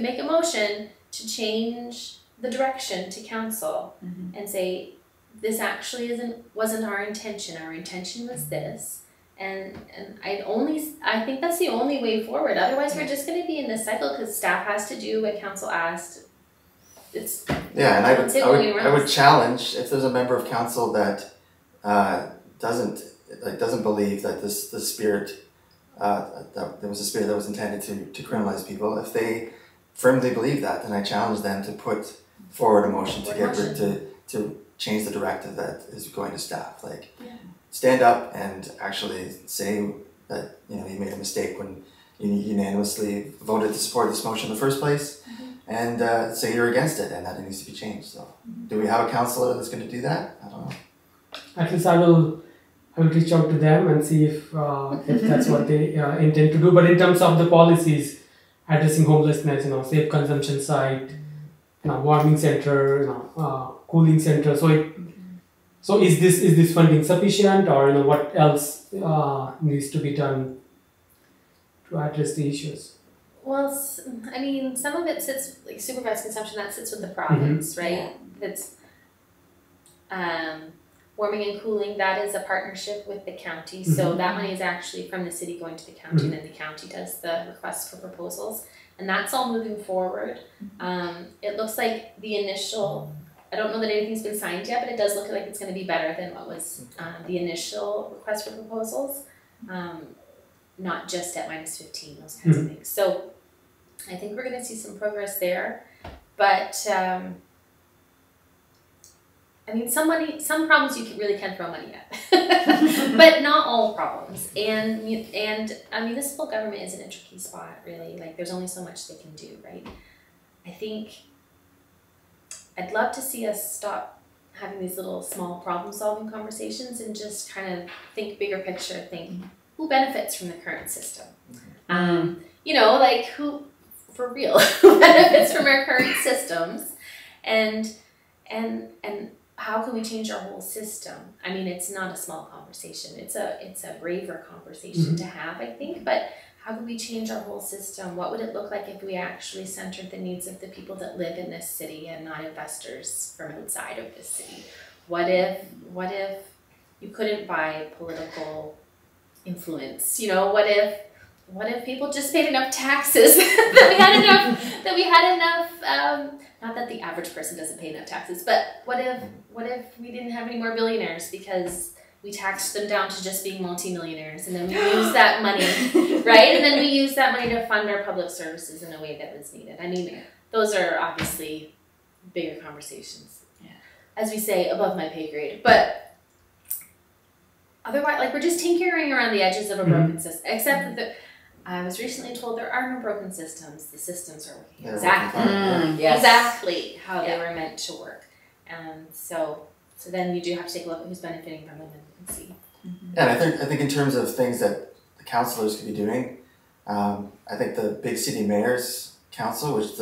make a motion to change the direction to council and say, this actually wasn't our intention. Our intention was this. And I think that's the only way forward. Otherwise we're just gonna be in this cycle because staff has to do what council asked. And I would challenge if there's a member of council that doesn't believe that the spirit that there was a spirit that was intended to criminalize people. If they firmly believe that, then I challenge them to put forward a motion to change the directive that is going to staff. Stand up and actually say that you made a mistake when you unanimously voted to support this motion in the first place, and say you're against it and that it needs to be changed. So, do we have a councillor that's going to do that? I don't know. At least I will reach out to them and see if that's what they intend to do. But in terms of the policies addressing homelessness, safe consumption site, warming center, cooling center. So is this funding sufficient, or what else needs to be done to address the issues? Well, I mean, some of it sits like supervised consumption that sits with the province, right? That's warming and cooling, that is a partnership with the county. So that money is actually from the city going to the county, and then the county does the request for proposals. And that's all moving forward. It looks like the initial, I don't know that anything's been signed yet, but it does look like it's going to be better than what was the initial request for proposals. Not just at -15, those kinds of things. So I think we're going to see some progress there. But I mean, some problems you really can throw money at, but not all problems. And a municipal government is in a tricky spot, really. Like, there's only so much they can do, right? I think I'd love to see us stop having these little small problem-solving conversations and just kind of think bigger picture. Think who benefits from the current system. Like who, for real, who benefits from our current systems, and how can we change our whole system? I mean, it's not a small conversation. It's a braver conversation to have, I think. But how can we change our whole system? What would it look like if we actually centered the needs of the people that live in this city and not investors from outside of this city? What if you couldn't buy political influence? What if people just paid enough taxes that we had enough not that the average person doesn't pay enough taxes, but what if we didn't have any more billionaires because we taxed them down to just being multimillionaires, and then we use that money, right? And then we use that money to fund our public services in a way that was needed. I mean, those are obviously bigger conversations. Yeah. As we say, above my pay grade. But otherwise, like, we're just tinkering around the edges of a broken system, except that I was recently told there are no broken systems. The systems are working exactly how they were meant to work. And so then you do have to take a look at who's benefiting from them and see. And I think in terms of things that the councillors could be doing, I think the big city mayors council, which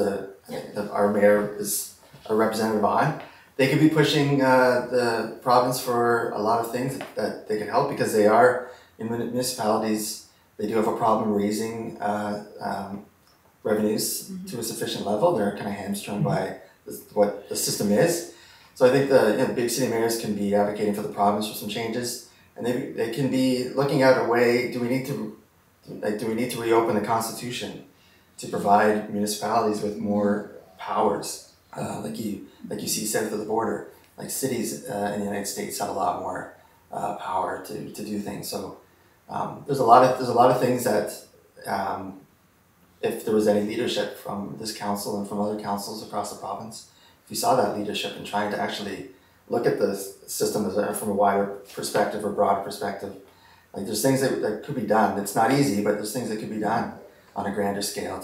our mayor is a representative on, they could be pushing the province for a lot of things that they can help, because they are in municipalities they do have a problem raising revenues to a sufficient level. They're kind of hamstrung by what the system is. So I think the big city mayors can be advocating for the province for some changes, and they can be looking at a way. Do we need to reopen the Constitution to provide municipalities with more powers, like you see south of the border? Like cities in the United States have a lot more power to do things. So there's a lot of things that if there was any leadership from this council and from other councils across the province, if you saw that leadership in trying to actually look at the system from a wider perspective or broader perspective, like there's things that could be done. It's not easy, but there's things that could be done on a grander scale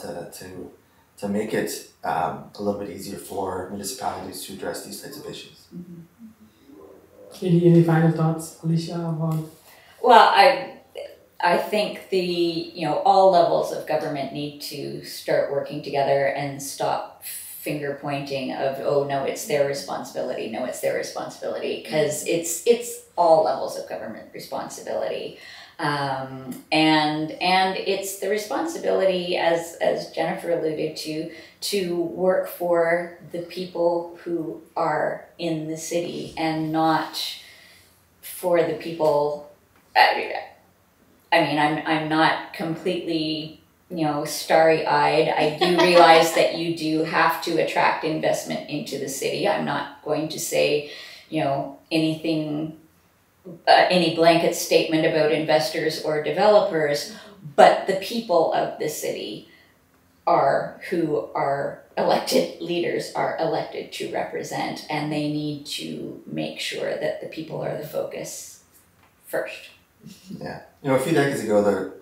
to make it a little bit easier for municipalities to address these types of issues. Any final thoughts, Alicia, about? Well, I think all levels of government need to start working together and stop finger pointing of, oh no, it's their responsibility, no, it's their responsibility, because it's all levels of government responsibility. And it's the responsibility, as Jennifer alluded to work for the people who are in the city and not for the people. I mean, I'm not completely, starry-eyed. I do realize that you do have to attract investment into the city. I'm not going to say, anything, any blanket statement about investors or developers, but the people of the city who are elected leaders are elected to represent, and they need to make sure that the people are the focus first. Yeah. A few decades ago, the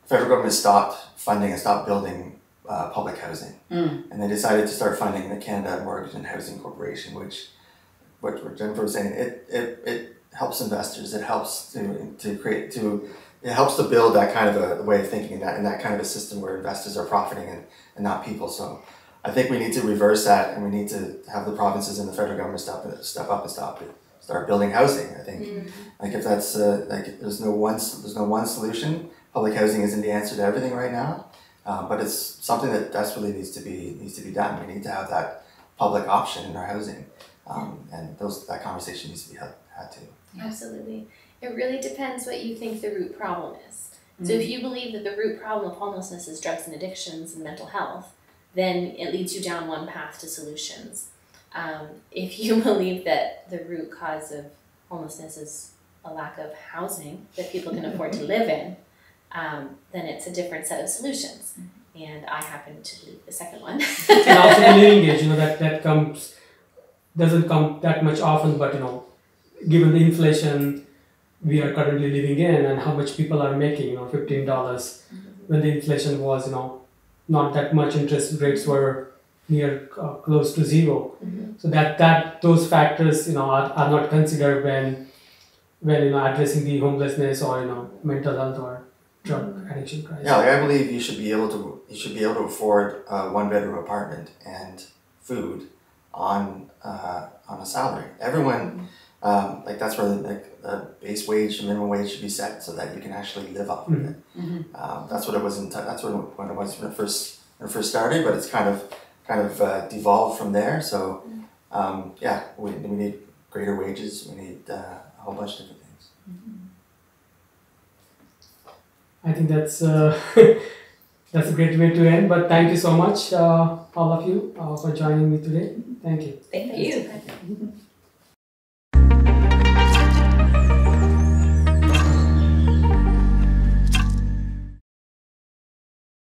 federal government stopped funding and stopped building public housing. And they decided to start funding the Canada Mortgage and Housing Corporation, which, what Jennifer was saying, it helps investors. It helps it helps to build that kind of a way of thinking and that kind of a system where investors are profiting and not people. So I think we need to reverse that, and we need to have the provinces and the federal government step up and start building housing. I think, like if that's there's no one solution. Public housing isn't the answer to everything right now, but it's something that desperately needs to be done. We need to have that public option in our housing, and that conversation needs to be had too. Absolutely, it really depends what you think the root problem is. So if you believe that the root problem of homelessness is drugs and addictions and mental health, then it leads you down one path to solutions. If you believe that the root cause of homelessness is a lack of housing that people can afford to live in, then it's a different set of solutions. And I happen to believe the second one. And also the living age, that doesn't come that much often, but given the inflation we are currently living in and how much people are making, $15, when the inflation was, not that much, interest rates were near close to zero. So that those factors are not considered when addressing the homelessness or mental health or drug addiction crisis. Yeah, I believe you should be able to afford a one-bedroom apartment and food on a salary. Everyone that's where the base wage, the minimum wage should be set so that you can actually live off of it. That's what it was. That's when it was when it first started, but it's kind of devolved from there. So we need greater wages. We need a whole bunch of different things. I think that's a great way to end. But thank you so much, all of you, for joining me today. Thank you. Thank you.